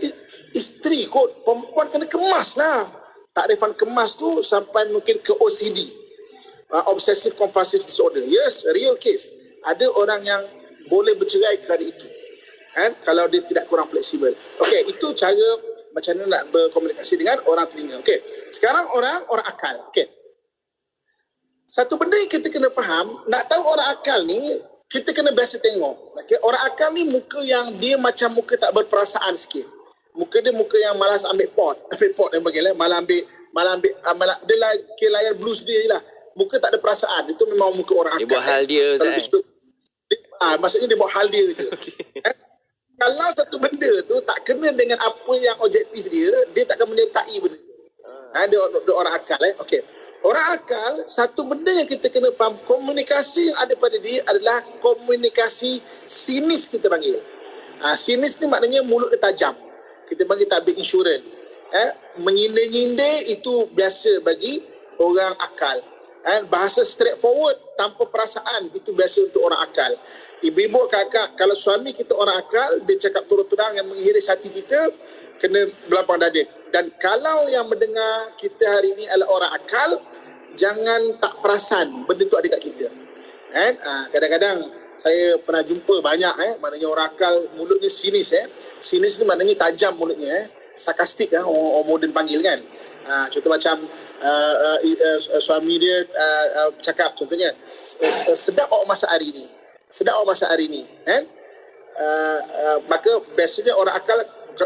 isteri kot, perempuan kena kemas lah. Takrifan kemas tu sampai mungkin ke OCD, obsessive compulsive disorder. Yes, real case. Ada orang yang boleh bercerai kerana itu. Kalau dia tidak kurang fleksibel. Okey, itu cara macam mana nak berkomunikasi dengan orang telinga. Okey, sekarang orang akal. Okey, satu benda yang kita kena faham, nak tahu orang akal ni, kita kena biasa tengok. Okay? Orang akal ni muka yang dia macam muka tak berperasaan sikit. Muka dia muka yang malas ambil pot yang bagilah, malah ambil dia lah layar blues dia je lah. Muka tak ada perasaan. Itu memang muka orang akal. Dia buat hal dia, maksudnya dia buat hal dia je. Okay? Kalau satu benda tu tak kena dengan apa yang objektif dia takkan menyertai benda. Dia orang akal. Okey. Orang akal, satu benda yang kita kena faham, komunikasi yang ada pada dia adalah komunikasi sinis, kita panggil. Sinis ni maknanya mulut dia tajam. Kita panggil tabik insurans. Menyindir-nyindir itu biasa bagi orang akal. Bahasa straightforward tanpa perasaan itu biasa untuk orang akal. Ibu-ibu, kakak, kalau suami kita orang akal, dia cakap turut terang yang menghiris hati kita, kena berlapang dada. Dan kalau yang mendengar kita hari ini adalah orang akal, jangan tak perasan benda tu ada kat kita. Kadang-kadang saya pernah jumpa banyak, maknanya orang akal mulutnya sinis. Sinis ni maknanya tajam mulutnya, sarkastik, orang modern panggil kan. Contoh macam suami dia cakap, contohnya, sedap awak masak hari ni. Maka biasanya orang akal,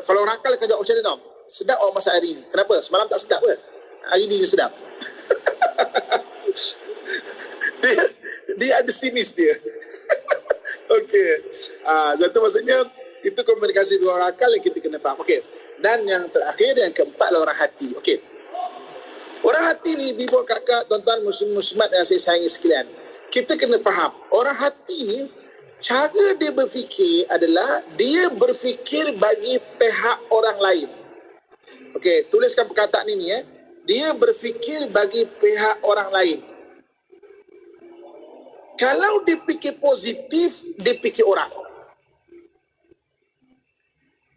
kalau orang akal akan jawab macam ni tau, sedap awak masak hari ni. Kenapa? Semalam tak sedap ke? Hari ni je sedap. dia ada sinis dia. Okey. Satu maksudnya itu komunikasi dengan orang akal yang kita kena faham. Okey. Dan yang terakhir, yang keempat adalah orang hati. Okey. Orang hati ni, ibu, kakak, tuan-tuan, muslim-muslimat yang saya sayangi sekalian, kita kena faham, orang hati ni, cara dia berfikir adalah dia berfikir bagi pihak orang lain. Okey, tuliskan perkataan ini. Dia berfikir bagi pihak orang lain. Kalau dia fikir positif, dia fikir orang.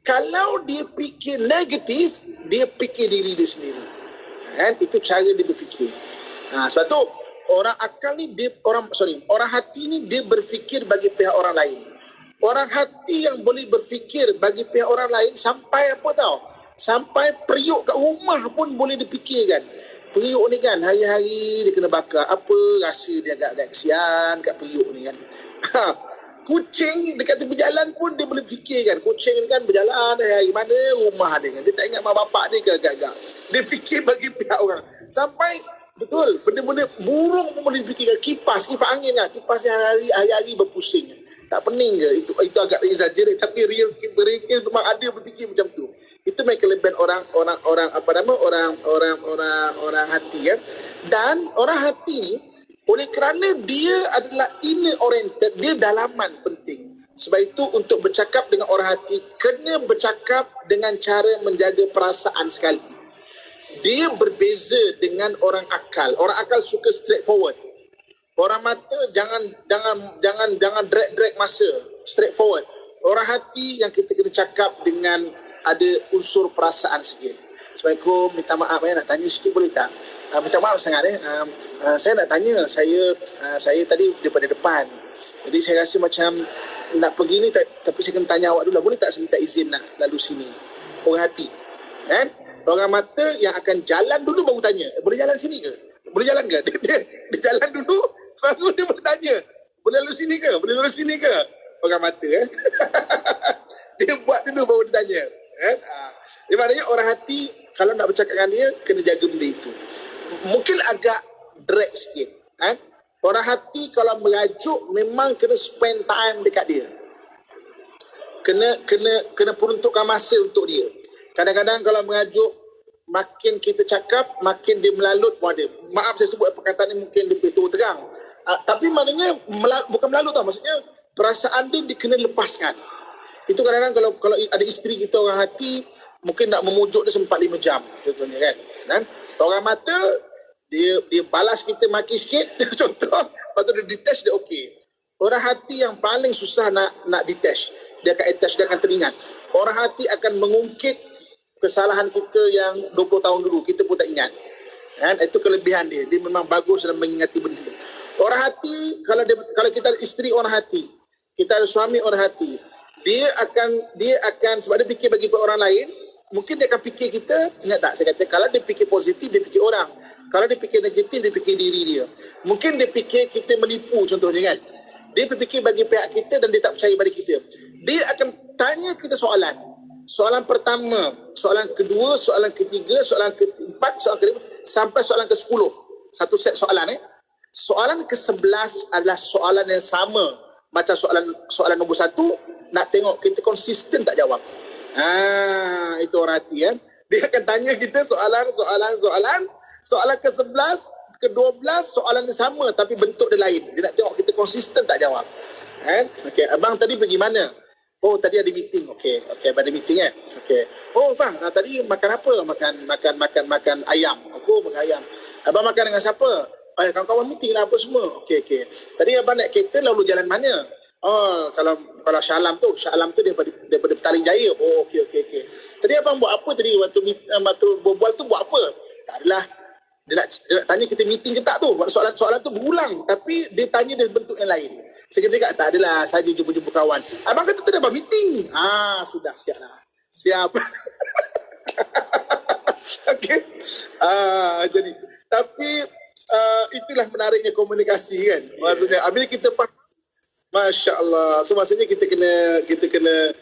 Kalau dia fikir negatif, dia fikir diri dia sendiri. Itu cara dia berfikir. Sebab tu orang akal ni orang hati ni dia berfikir bagi pihak orang lain. Orang hati yang boleh berfikir bagi pihak orang lain sampai apa tahu? Sampai periuk kat rumah pun boleh dipikirkan. Periuk ni kan hari-hari dia kena bakar. Apa rasa dia agak-agak kesian kat periuk ni kan. Kucing dekat tepi jalan pun dia boleh fikirkan. Kucing ni kan berjalan hari mana rumah dia kan. Dia tak ingat mak bapak dia ke agak-agak. Dia fikir bagi pihak orang. Sampai betul, benda-benda burung pun boleh fikirkan. Kipas angin kan. Kipas hari-hari berpusing. Tak pening ke? Itu agak exaggerate, tapi real memang ada berfikir macam tu. Itu memang kelebihan orang hati ya. Dan orang hati ni, oleh kerana dia adalah inner oriented, dia dalaman penting. Sebab itu untuk bercakap dengan orang hati, kena bercakap dengan cara menjaga perasaan sekali. Dia berbeza dengan orang akal. Orang akal suka straightforward. Orang mata jangan drag masa, straightforward. Orang hati yang kita kena cakap dengan ada unsur perasaan sikit. Assalamualaikum, minta maaf nak tanya sikit boleh tak? Minta maaf sangat saya nak tanya, saya tadi daripada depan. Jadi saya rasa macam nak pergi ni tapi saya kena tanya awak dulu, boleh tak saya minta izin nak lalu sini? Orang hati. Orang mata yang akan jalan dulu baru tanya, boleh jalan sini ke? Boleh jalan ke? Dia jalan dulu baru dia boleh tanya. Boleh lalu sini ke? Boleh lalu sini ke? Orang mata dia buat dulu baru dia tanya kan. Dia maknanya orang hati kalau nak bercakap dengan dia kena jaga benda itu. Mungkin agak drag sikit kan. Orang hati kalau merajuk memang kena spend time dekat dia. Kena peruntukkan masa untuk dia. Kadang-kadang kalau merajuk makin kita cakap makin dia melalut pun ada. Maaf saya sebut perkataan ni mungkin lebih terang. Tapi maknanya bukan melalut tau, maksudnya perasaan dia kena lepaskan. Itu kadang-kadang kalau ada isteri kita orang hati mungkin nak memujuk dia sempat 5 jam contohnya kan. Orang mata dia balas kita maki sikit contoh, lepas tu dia detach dia okey. Orang hati yang paling susah nak detach. Dia akan attach, dia akan teringat. Orang hati akan mengungkit kesalahan kita yang 20 tahun dulu kita pun tak ingat. Kan? Itu kelebihan dia. Dia memang bagus dalam mengingati benda. Orang hati kalau kita ada isteri orang hati, kita ada suami orang hati, dia akan sebab dia fikir bagi orang lain, mungkin dia akan fikir kita, ingat tak saya kata kalau dia fikir positif dia fikir orang. Kalau dia fikir negatif dia fikir diri dia. Mungkin dia fikir kita menipu contohnya kan. Dia berfikir bagi pihak kita dan dia tak percaya pada kita. Dia akan tanya kita soalan. Soalan pertama, soalan kedua, soalan ketiga, soalan keempat, soalan kelima, sampai soalan ke-10. Satu set soalan Soalan ke-11 adalah soalan yang sama macam soalan nombor 1, nak tengok kita konsisten tak jawab. Itu orang hati kan. Dia akan tanya kita soalan ke-11, ke-12 soalan yang sama tapi bentuk dia lain. Dia nak tengok kita konsisten tak jawab. Kan? Okey, abang tadi pergi mana? Oh, tadi ada meeting. Okey, ada meeting Okey. Oh, bang, tadi makan apa? Makan ayam. Aku makan ayam. Abang makan dengan siapa? Kawan-kawan meeting lah apa semua. Okey. Tadi abang naik kereta lalu jalan mana? Oh, kalau Shah Alam tu daripada Petaling Jaya. Oh, okey. Tadi abang buat apa tadi waktu berbual tu buat apa? Tak adalah. Dia nak tanya kita meeting ke tak tu. Soalan tu berulang tapi dia tanya dia bentuk yang lain. Saya kata tak adalah, saja jumpa kawan. Abang kata tadi abang meeting. Sudah siap lah. Siap. Okey. Jadi tapi itulah menariknya komunikasi kan. Maksudnya bila kita faham, masya-Allah. So maksudnya kita kena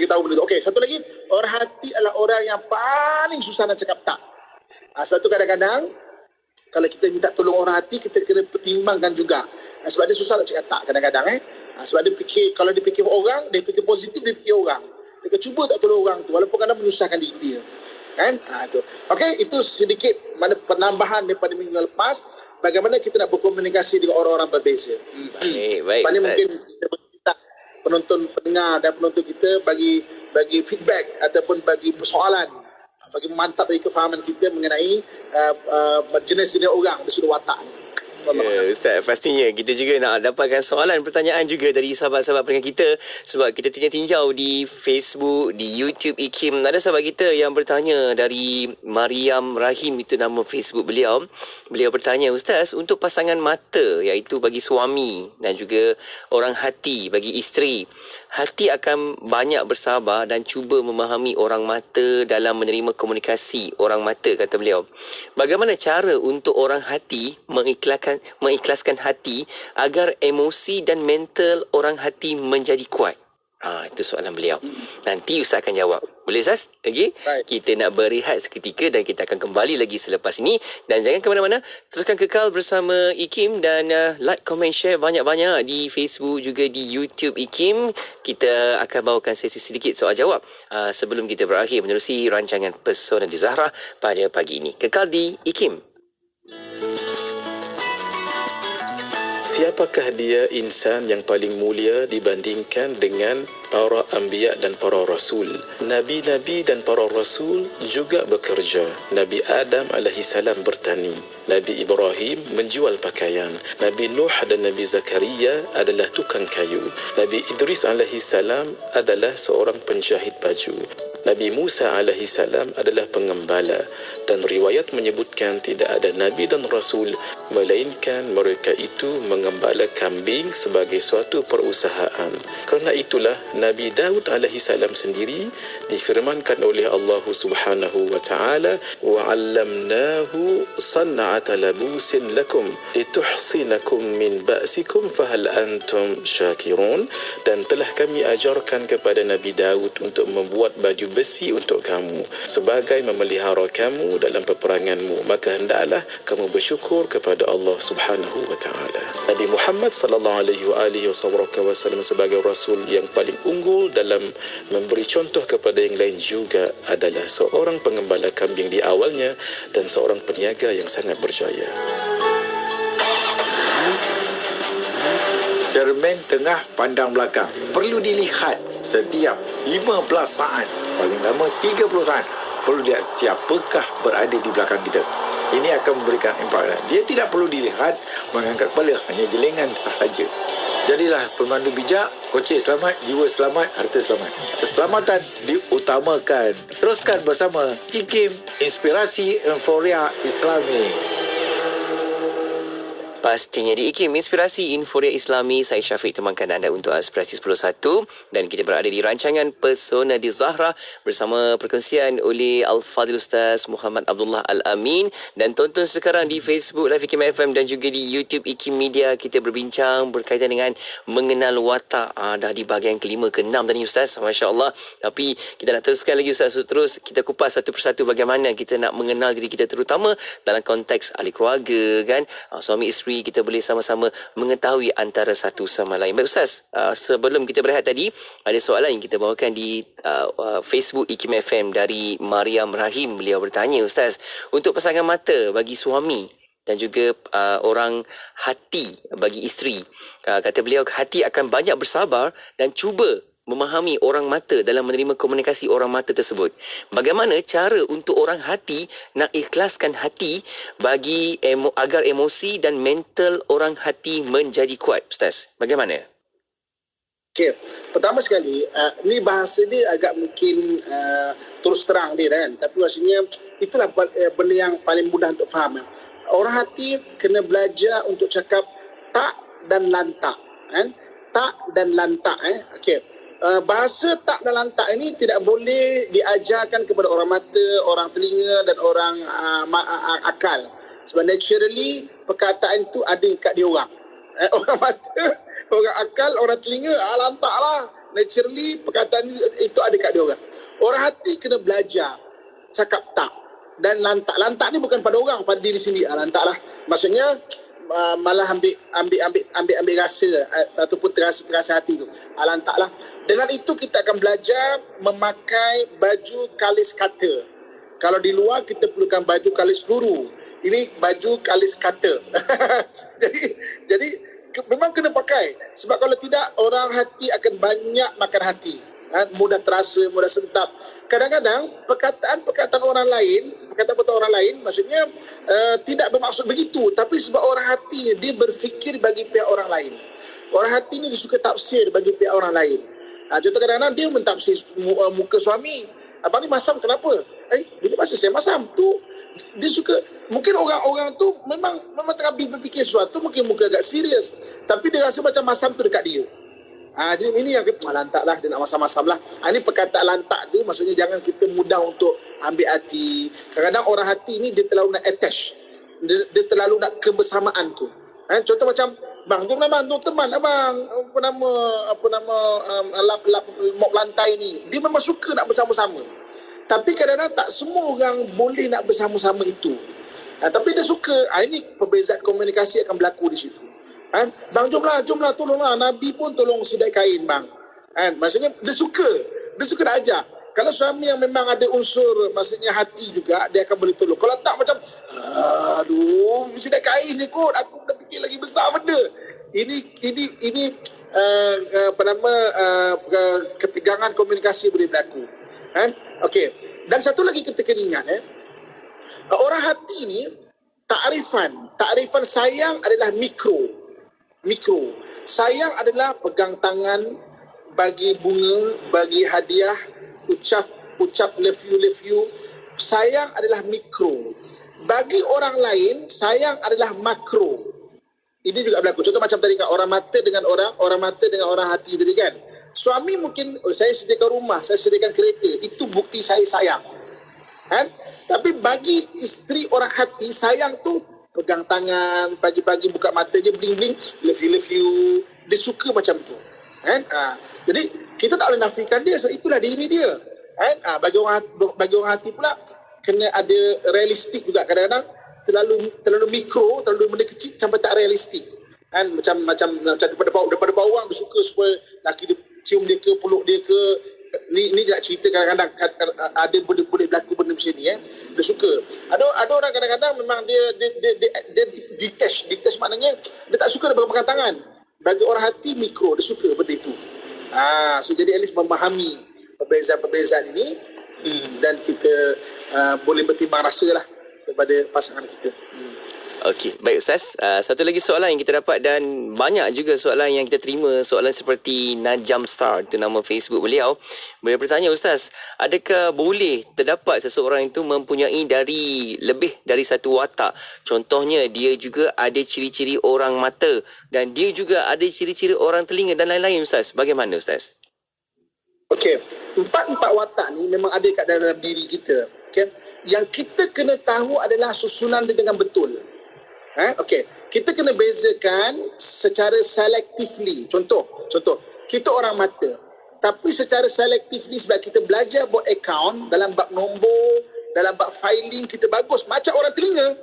tahu benda tu. Okey, satu lagi, orang hati adalah orang yang paling susah nak cakap tak. Sebab tu kadang-kadang kalau kita minta tolong orang hati, kita kena pertimbangkan juga. Sebab dia susah nak cakap tak kadang-kadang sebab dia fikir, kalau dia fikir orang, dia fikir positif, dia fikir orang. Dia akan cuba tak tolong orang tu walaupun kadang menyusahkan diri dia. Kan? Itu. Okey, itu sedikit penambahan daripada minggu lepas bagaimana kita nak berkomunikasi dengan orang-orang berbeza. Baik. Mungkin kita penonton, pendengar dan penonton kita bagi feedback ataupun bagi persoalan, bagi memantap dari kefahaman kita mengenai jenis-jenis orang di sudut watak ni. Ya, Ustaz, pastinya kita juga nak dapatkan soalan, pertanyaan juga dari sahabat-sahabat pendengar kita sebab kita tinjau di Facebook, di YouTube IKIM. Ada sahabat kita yang bertanya dari Mariam Rahim, itu nama Facebook beliau. Beliau bertanya, Ustaz, untuk pasangan mata iaitu bagi suami dan juga orang hati bagi isteri, hati akan banyak bersabar dan cuba memahami orang mata dalam menerima komunikasi orang mata, kata beliau. Bagaimana cara untuk orang hati mengikhlaskan hati agar emosi dan mental orang hati menjadi kuat? Itu soalan beliau. Nanti Ustaz akan jawab. Boleh Ustaz? Okey. Kita nak berehat seketika dan kita akan kembali lagi selepas ini. Dan jangan ke mana-mana. Teruskan kekal bersama IKIM dan like, comment, share banyak-banyak di Facebook juga di YouTube IKIM. Kita akan bawakan sesi sedikit soal jawab sebelum kita berakhir menerusi rancangan Pesona di Zahra pada pagi ini. Kekal di IKIM. Siapakah dia insan yang paling mulia dibandingkan dengan para anbiya dan para rasul? Nabi-nabi dan para rasul juga bekerja. Nabi Adam alaihissalam bertani. Nabi Ibrahim menjual pakaian. Nabi Nuh dan Nabi Zakaria adalah tukang kayu. Nabi Idris alaihissalam adalah seorang penjahit baju. Nabi Musa alaihi salam adalah pengembala, dan riwayat menyebutkan tidak ada nabi dan rasul melainkan mereka itu mengembala kambing sebagai suatu perusahaan. Kerana itulah Nabi Daud alaihi salam sendiri difirmankan oleh Allah Subhanahu wa taala, wa 'allamnahu san'ata labusin lakum lituhsinakum min ba'sikum fahal antum syakirun, dan telah kami ajarkan kepada Nabi Daud untuk membuat baju besi untuk kamu sebagai memelihara kamu dalam peperanganmu, maka hendaklah kamu bersyukur kepada Allah Subhanahu wa taala. Nabi Muhammad sallallahu alaihi wasallam sebagai rasul yang paling unggul dalam memberi contoh kepada yang lain juga adalah seorang pengembala kambing di awalnya dan seorang peniaga yang sangat berjaya. Cermin tengah pandang belakang. Perlu dilihat setiap 15 saat, paling lama 30 saat. Perlu lihat siapakah berada di belakang kita. Ini akan memberikan impak. Dia tidak perlu dilihat, mengangkat kepala, hanya jelingan sahaja. Jadilah pemandu bijak, kocik selamat, jiwa selamat, harta selamat. Keselamatan diutamakan. Teruskan bersama IKIM, Inspirasi Euforia Islami. Pastinya di IKIM, Inspirasi Inforia Islami. Saya Syafiq temankan anda untuk Aspirasi 10.1 dan kita berada di rancangan Pesona di Zahra bersama perkongsian oleh Al-Fadhil Ustaz Muhammad Abdullah Al-Amin, dan tonton sekarang di Facebook Live IKIM FM dan juga di YouTube IKIM Media. Kita berbincang berkaitan dengan mengenal watak. Dah di bahagian kelima ke-6 tadi Ustaz, Masya Allah. Tapi kita nak teruskan lagi Ustaz, terus kita kupas satu persatu bagaimana kita nak mengenal diri kita, terutama dalam konteks ahli keluarga kan, suami isteri. Kita boleh sama-sama mengetahui antara satu sama lain. Baik Ustaz, sebelum kita berehat tadi, ada soalan yang kita bawakan di Facebook IKIM FM dari Mariam Rahim. Beliau bertanya, Ustaz, untuk pasangan mata bagi suami dan juga orang hati bagi isteri, kata beliau, hati akan banyak bersabar dan cuba memahami orang mata dalam menerima komunikasi orang mata tersebut. Bagaimana cara untuk orang hati nak ikhlaskan hati bagi agar emosi dan mental orang hati menjadi kuat, Ustaz? Bagaimana? Okey, pertama sekali, ni bahasa dia agak mungkin terus terang dia kan, tapi maksudnya itulah benda yang paling mudah untuk faham. Orang hati kena belajar untuk cakap tak dan lantak, kan? Tak dan lantak, okey. Bahasa tak dan lantak ini tidak boleh diajarkan kepada orang mata, orang telinga dan orang akal. Sebab naturally perkataan itu ada kat dia orang. Orang mata, orang akal, orang telinga, lantak lah. Naturally perkataan itu ada kat dia orang. Orang hati kena belajar cakap tak dan lantak. Lantak ni bukan pada orang, pada diri sendiri. Lantak lah. Maksudnya malah ambil rasa ataupun terasa hati tu. Lantak lah. Dengan itu kita akan belajar memakai baju kalis kata. Kalau di luar kita perlukan baju kalis peluru. Ini baju kalis kata. jadi memang kena pakai. Sebab kalau tidak, orang hati akan banyak makan hati. Mudah terasa, mudah sentap. Kadang-kadang perkataan orang lain, maksudnya tidak bermaksud begitu, tapi sebab orang hati ni dia berfikir bagi pihak orang lain. Orang hati ni dia suka tafsir bagi pihak orang lain. Contoh kadang-kadang dia mentafsir muka suami. Abang ni masam kenapa? Bila masa saya masam tu, dia suka, mungkin orang-orang tu memang tengah berfikir sesuatu, mungkin muka agak serius, tapi dia rasa macam masam tu dekat dia. Jadi ini yang lantak lah, dia nak masam-masam lah. Ini perkataan lantak tu maksudnya jangan kita mudah untuk ambil hati. Kadang-kadang orang hati ni dia terlalu nak attach, dia terlalu nak kebersamaan tu. Contoh macam, bang, jom bang, tu teman abang, apa nama lap mop lantai ni. Dia memang suka nak bersama-sama. Tapi kadang-kadang tak semua orang boleh nak bersama-sama itu. Tapi dia suka. Ini perbezaan komunikasi akan berlaku di situ. Bang, jomlah, tolonglah. Nabi pun tolong sidai kain, bang. Maksudnya dia suka nak ajar. Kalau suami yang memang ada unsur, maksudnya hati juga, dia akan boleh tolong. Kalau tak macam, aduh, sidai kain ni kot, aku dah fikir lagi besar benda. Ini ketegangan komunikasi boleh berlaku. Okey. Dan satu lagi kita kena ingat, orang hati ni takrifan sayang adalah mikro. Sayang adalah pegang tangan, bagi bunga, bagi hadiah, ucap love you. Sayang adalah mikro. Bagi orang lain, sayang adalah makro. Ini juga berlaku. Contoh macam tadi kan, orang mata dengan orang hati tadi kan. Suami mungkin, saya sediakan rumah, saya sediakan kereta, itu bukti saya sayang. Kan? Tapi bagi isteri orang hati, sayang tu pegang tangan, pagi-pagi buka mata je, bling-bling, love you. Dia suka macam tu. Kan? Jadi, kita tak boleh nafikan dia, so itulah diri dia. Kan? Bagi orang hati pula, kena ada realistik juga. Kadang-kadang terlalu mikro, terlalu benda kecil sampai tak realistik. Kan macam daripada bawang dia suka supaya laki dia cium dia ke, peluk dia ke. Ni nak cerita kadang-kadang ada boleh berlaku benda macam ni Dia suka. Ada orang kadang-kadang memang dia detach maknanya dia tak suka dia pegang tangan. Bagi orang hati mikro, dia suka benda itu. So jadi at least memahami perbezaan-perbezaan ini dan kita boleh bertimbang rasa lah kepada pasangan kita. Okey, baik Ustaz. Satu lagi soalan yang kita dapat dan banyak juga soalan yang kita terima, soalan seperti Najam Star, itu nama Facebook beliau. Beliau bertanya, Ustaz, adakah boleh terdapat seseorang itu mempunyai lebih dari satu watak? Contohnya, dia juga ada ciri-ciri orang mata dan dia juga ada ciri-ciri orang telinga dan lain-lain, Ustaz. Bagaimana, Ustaz? Okey, empat watak ni memang ada kat dalam diri kita. Okay? Yang kita kena tahu adalah susunan dia dengan betul. Okey, kita kena bezakan secara selectively. Contoh, kita orang mata. Tapi secara selectively sebab kita belajar buat account dalam bab nombor, dalam bab filing, kita bagus. Macam orang telinga,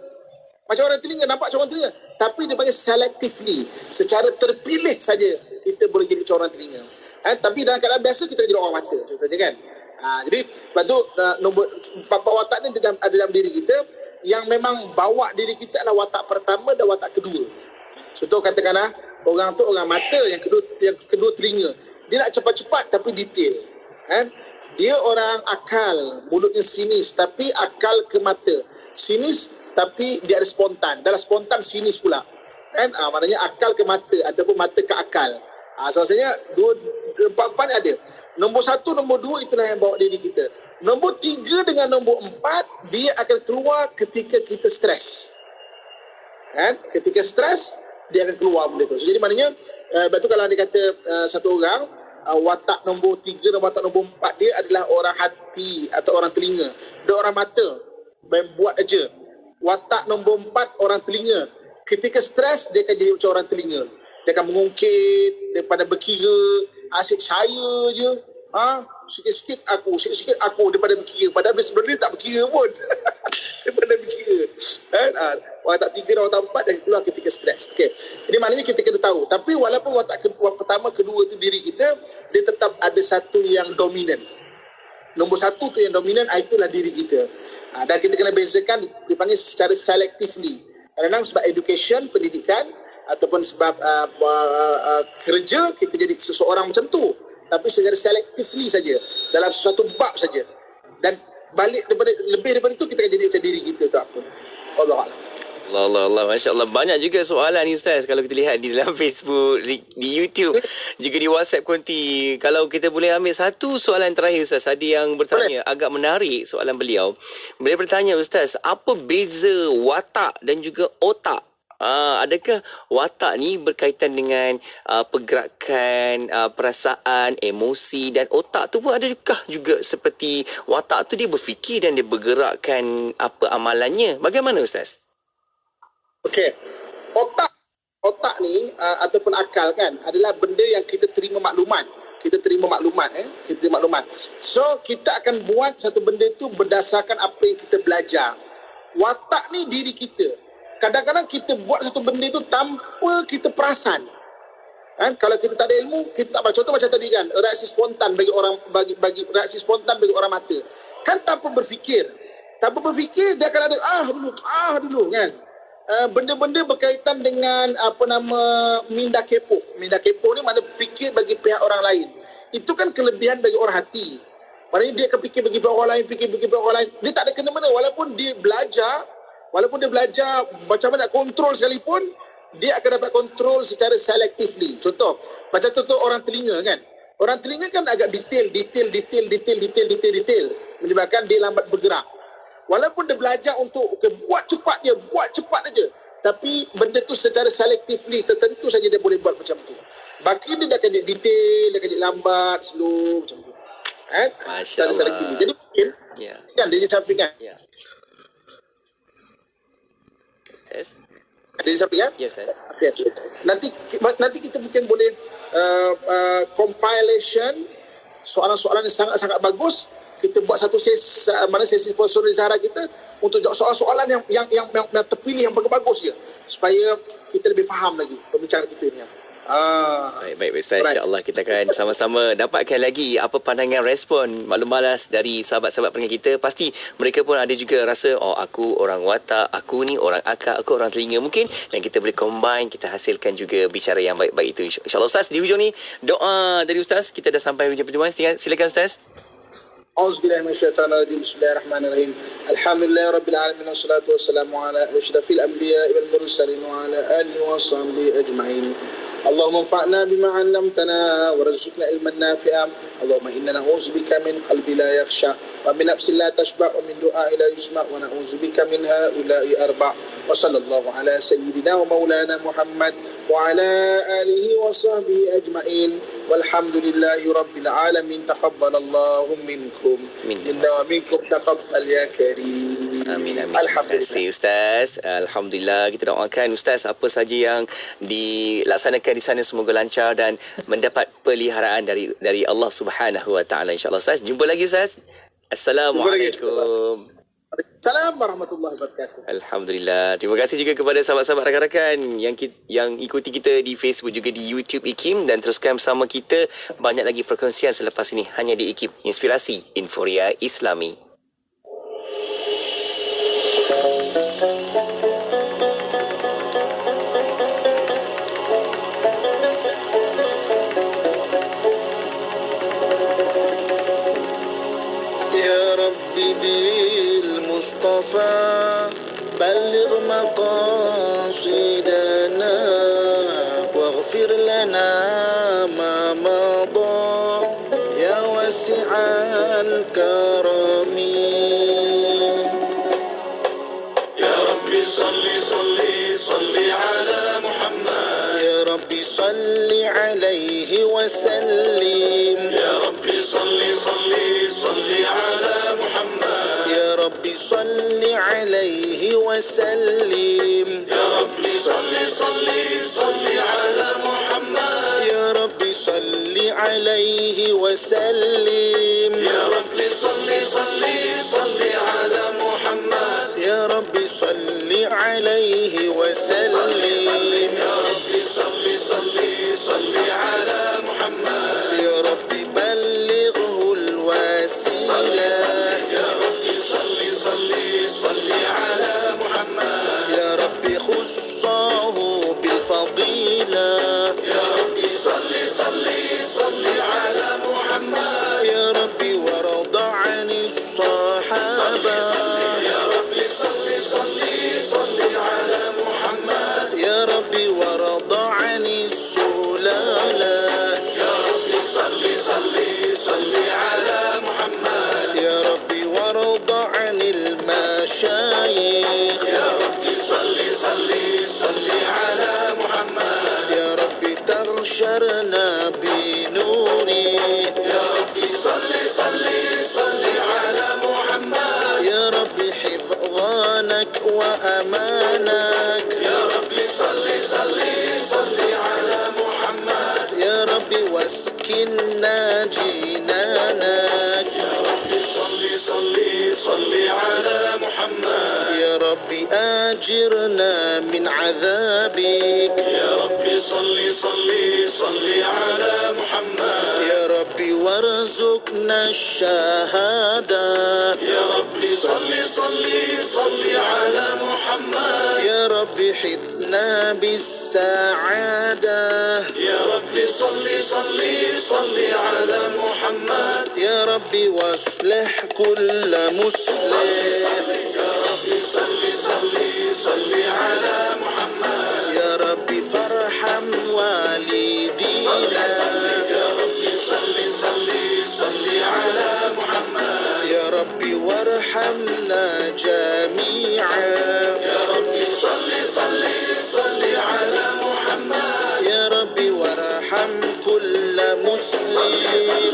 nampak macam orang telinga. Tapi dia panggil selectively. Secara terpilih saja kita boleh jadi macam orang telinga. Tapi dalam keadaan biasa kita jadi orang mata. Contohnya kan. Jadi, lepas tu nombor 4 watak ni ada dalam diri kita. Yang memang bawa diri kita adalah watak pertama dan watak kedua. Contoh katakanlah orang tu orang mata, yang kedua telinga. Dia nak cepat-cepat tapi detail. Dia orang akal, mulutnya sinis tapi akal ke mata. Sinis tapi dia ada spontan. Dalam spontan sinis pula. Maknanya akal ke mata ataupun mata ke akal. Maksudnya empat ni ada. Nombor 1, nombor 2 itulah yang bawa diri kita. Nombor 3 dengan nombor 4, dia akan keluar ketika kita stres. Ketika stres, dia akan keluar benda tu. So, jadi maknanya, sebab tu kalau dia kata satu orang, watak nombor 3 dan watak nombor 4 dia adalah orang hati atau orang telinga. Dia orang mata, main buat aja. Watak nombor 4, orang telinga. Ketika stres, dia akan jadi macam orang telinga. Dia akan mengungkit, dia pada berkira, asyik saya je. Sikit-sikit aku daripada berkira. Padahal sebenarnya tak berkira pun. Daripada berkira. Watak 3 dan watak 4 dah keluar ketika stres. Okay. Jadi maknanya kita kena tahu. Tapi walaupun watak pertama, kedua tu diri kita, dia tetap ada satu yang dominan. Nombor 1 tu yang dominan, itulah diri kita. Dan kita kena bezakan, dipanggil secara selectively. Kadang-kadang sebab education, pendidikan, ataupun sebab kerja, kita jadi seseorang macam tu. Tapi secara selectively saja, dalam sesuatu bab saja. Dan balik lebih daripada itu, kita akan jadi macam diri kita tu apa. Allah, Masya Allah. Banyak juga soalan ni Ustaz. Kalau kita lihat di dalam Facebook, di YouTube, juga di WhatsApp konti. Kalau kita boleh ambil satu soalan terakhir Ustaz. Ada yang bertanya, agak menarik soalan beliau. Beliau bertanya, Ustaz, apa beza watak dan juga otak? Adakah watak ni berkaitan dengan pergerakan, perasaan, emosi, dan otak tu pun adakah juga seperti watak tu dia berfikir dan dia bergerakkan apa amalannya? Bagaimana Ustaz? Okey. Otak ni ataupun akal kan adalah benda yang kita terima maklumat. Kita terima maklumat. So kita akan buat satu benda tu berdasarkan apa yang kita belajar. Watak ni diri kita. Kadang-kadang kita buat satu benda itu tanpa kita perasan. Kalau kita tak ada ilmu, kita tak. Contoh macam tadi kan, reaksi spontan bagi reaksi spontan bagi orang mata. Kan tanpa berfikir. Tanpa berfikir dia akan ada dulu kan. Benda-benda berkaitan dengan minda kepoh. Minda kepoh ni mana fikir bagi pihak orang lain. Itu kan kelebihan bagi orang hati. Maknanya dia akan fikir bagi pihak orang lain, Dia tak ada kena-mena walaupun dia belajar macam mana nak kontrol sekalipun, dia akan dapat kontrol secara selectively. Contoh, macam tu orang telinga kan. Orang telinga kan agak detail. menyebabkan dia lambat bergerak. Walaupun dia belajar untuk buat cepat aja. Tapi benda tu secara selectively tertentu saja dia boleh buat macam tu. Baki dia akan jadi detail, dia akan jadi lambat, slow macam tu. Secara selectively. Jadi mungkin kan dia Syafiq kan? Ya. Ustaz. Dia Syafiq kan? Ya, Ustaz. Okay. Nanti kita mungkin boleh compilation soalan-soalan yang sangat-sangat bagus. Kita buat satu sesi Profesor Zahra kita untuk jawab soalan-soalan yang terpilih yang bagus-bagus je, supaya kita lebih faham lagi pembicaraan kita ni. Baik Ustaz, insya-Allah kita akan sama-sama dapatkan lagi apa pandangan respon maklum malas dari sahabat-sahabat pendengar kita. Pasti mereka pun ada juga rasa aku orang watak, aku ni orang akak, aku orang telinga mungkin, dan kita boleh combine, kita hasilkan juga bicara yang baik-baik itu. Insya-Allah Ustaz, di hujung ni doa dari Ustaz, kita dah sampai hujung perjumpaan. Silakan Ustaz. A'udzubillahi minasyaitonirrajim. Bismillahirrahmanirrahim. Alhamdulillahirabbil alamin wassalatu wassalamu ala asyrafil anbiya'i wal mursalin wa ala alihi wa sahbihi ajma'in. Allahumma anfa'na bima 'allamtana warzuqna ilman nafi'a. Allahumma inna na'udzubika min qalbi la yakhsha wa min nafsin la tashba' wa min du'a'i la yusma' wa na'udzubika min ha'ula'i arba'. Wa sallallahu ala sayyidina wa maulana Muhammad wa ala alihi wa sahbihi ajma'in. Walhamdulillahi rabbil alamin. Taqabbalallahu minkum minna wa minkum taqabbal ya karim. Amin. Terima kasih Ustaz. Alhamdulillah, kita doakan Ustaz apa saja yang dilaksanakan di sana semoga lancar dan mendapat peliharaan dari Allah Subhanahu wa taala insya-Allah. Ustaz, jumpa lagi Ustaz. Assalamualaikum. Assalamualaikum warahmatullahi wabarakatuh. Alhamdulillah. Terima kasih juga kepada sahabat-sahabat rakan-rakan yang ikuti kita di Facebook juga di YouTube IKIM, dan teruskan bersama kita. Banyak lagi perkongsian selepas ini hanya di IKIM, Inspirasi Inforia Islami. المصطفى بلغ مقاصدنا واغفر لنا ما مضى يا واسع الكرم يا ربي صل على محمد يا ربي صل عليه وسلم يا ربي صل على محمد يا ربي صل عليه وسلم يا ربي صل على محمد يا ربي صل عليه وسلم يا ربي صل على محمد يا ربي صل عليه وسلم يا ربي صل على محمد يا ربي بلغه الوسيلة يا ربي صل على محمد يا ربي خصه بالفضيلة يا ربي صل على محمد يا ربي وارض عن الصحابة يا ربي صل على محمد يا ربي وارض عن السلالة يا ربي صل على محمد يا ربي وارض عن المشايخ يا ربي صل على محمد يا ربي تغشرنا بنوري يا ربي صل على محمد يا ربي حفظانك وأمانك يا ربي صل على محمد يا ربي واسكننا جنانك يا ربي صل على محمد يا ربي آجرنا من عذابك يا ربي صل على محمد يا ربي وارزقنا الشهادة يا ربي صل على محمد يا ربي حطنا بالسعادة يا ربي صل على محمد يا ربي واصلح كل مسلم يا ربي صل على محمد يا ربي فارحم والدينا يا ربي صل على محمد يا ربي وارحمنا جميعا يا ربي صل صل صل على محمد يا ربي وارحم كل مسلم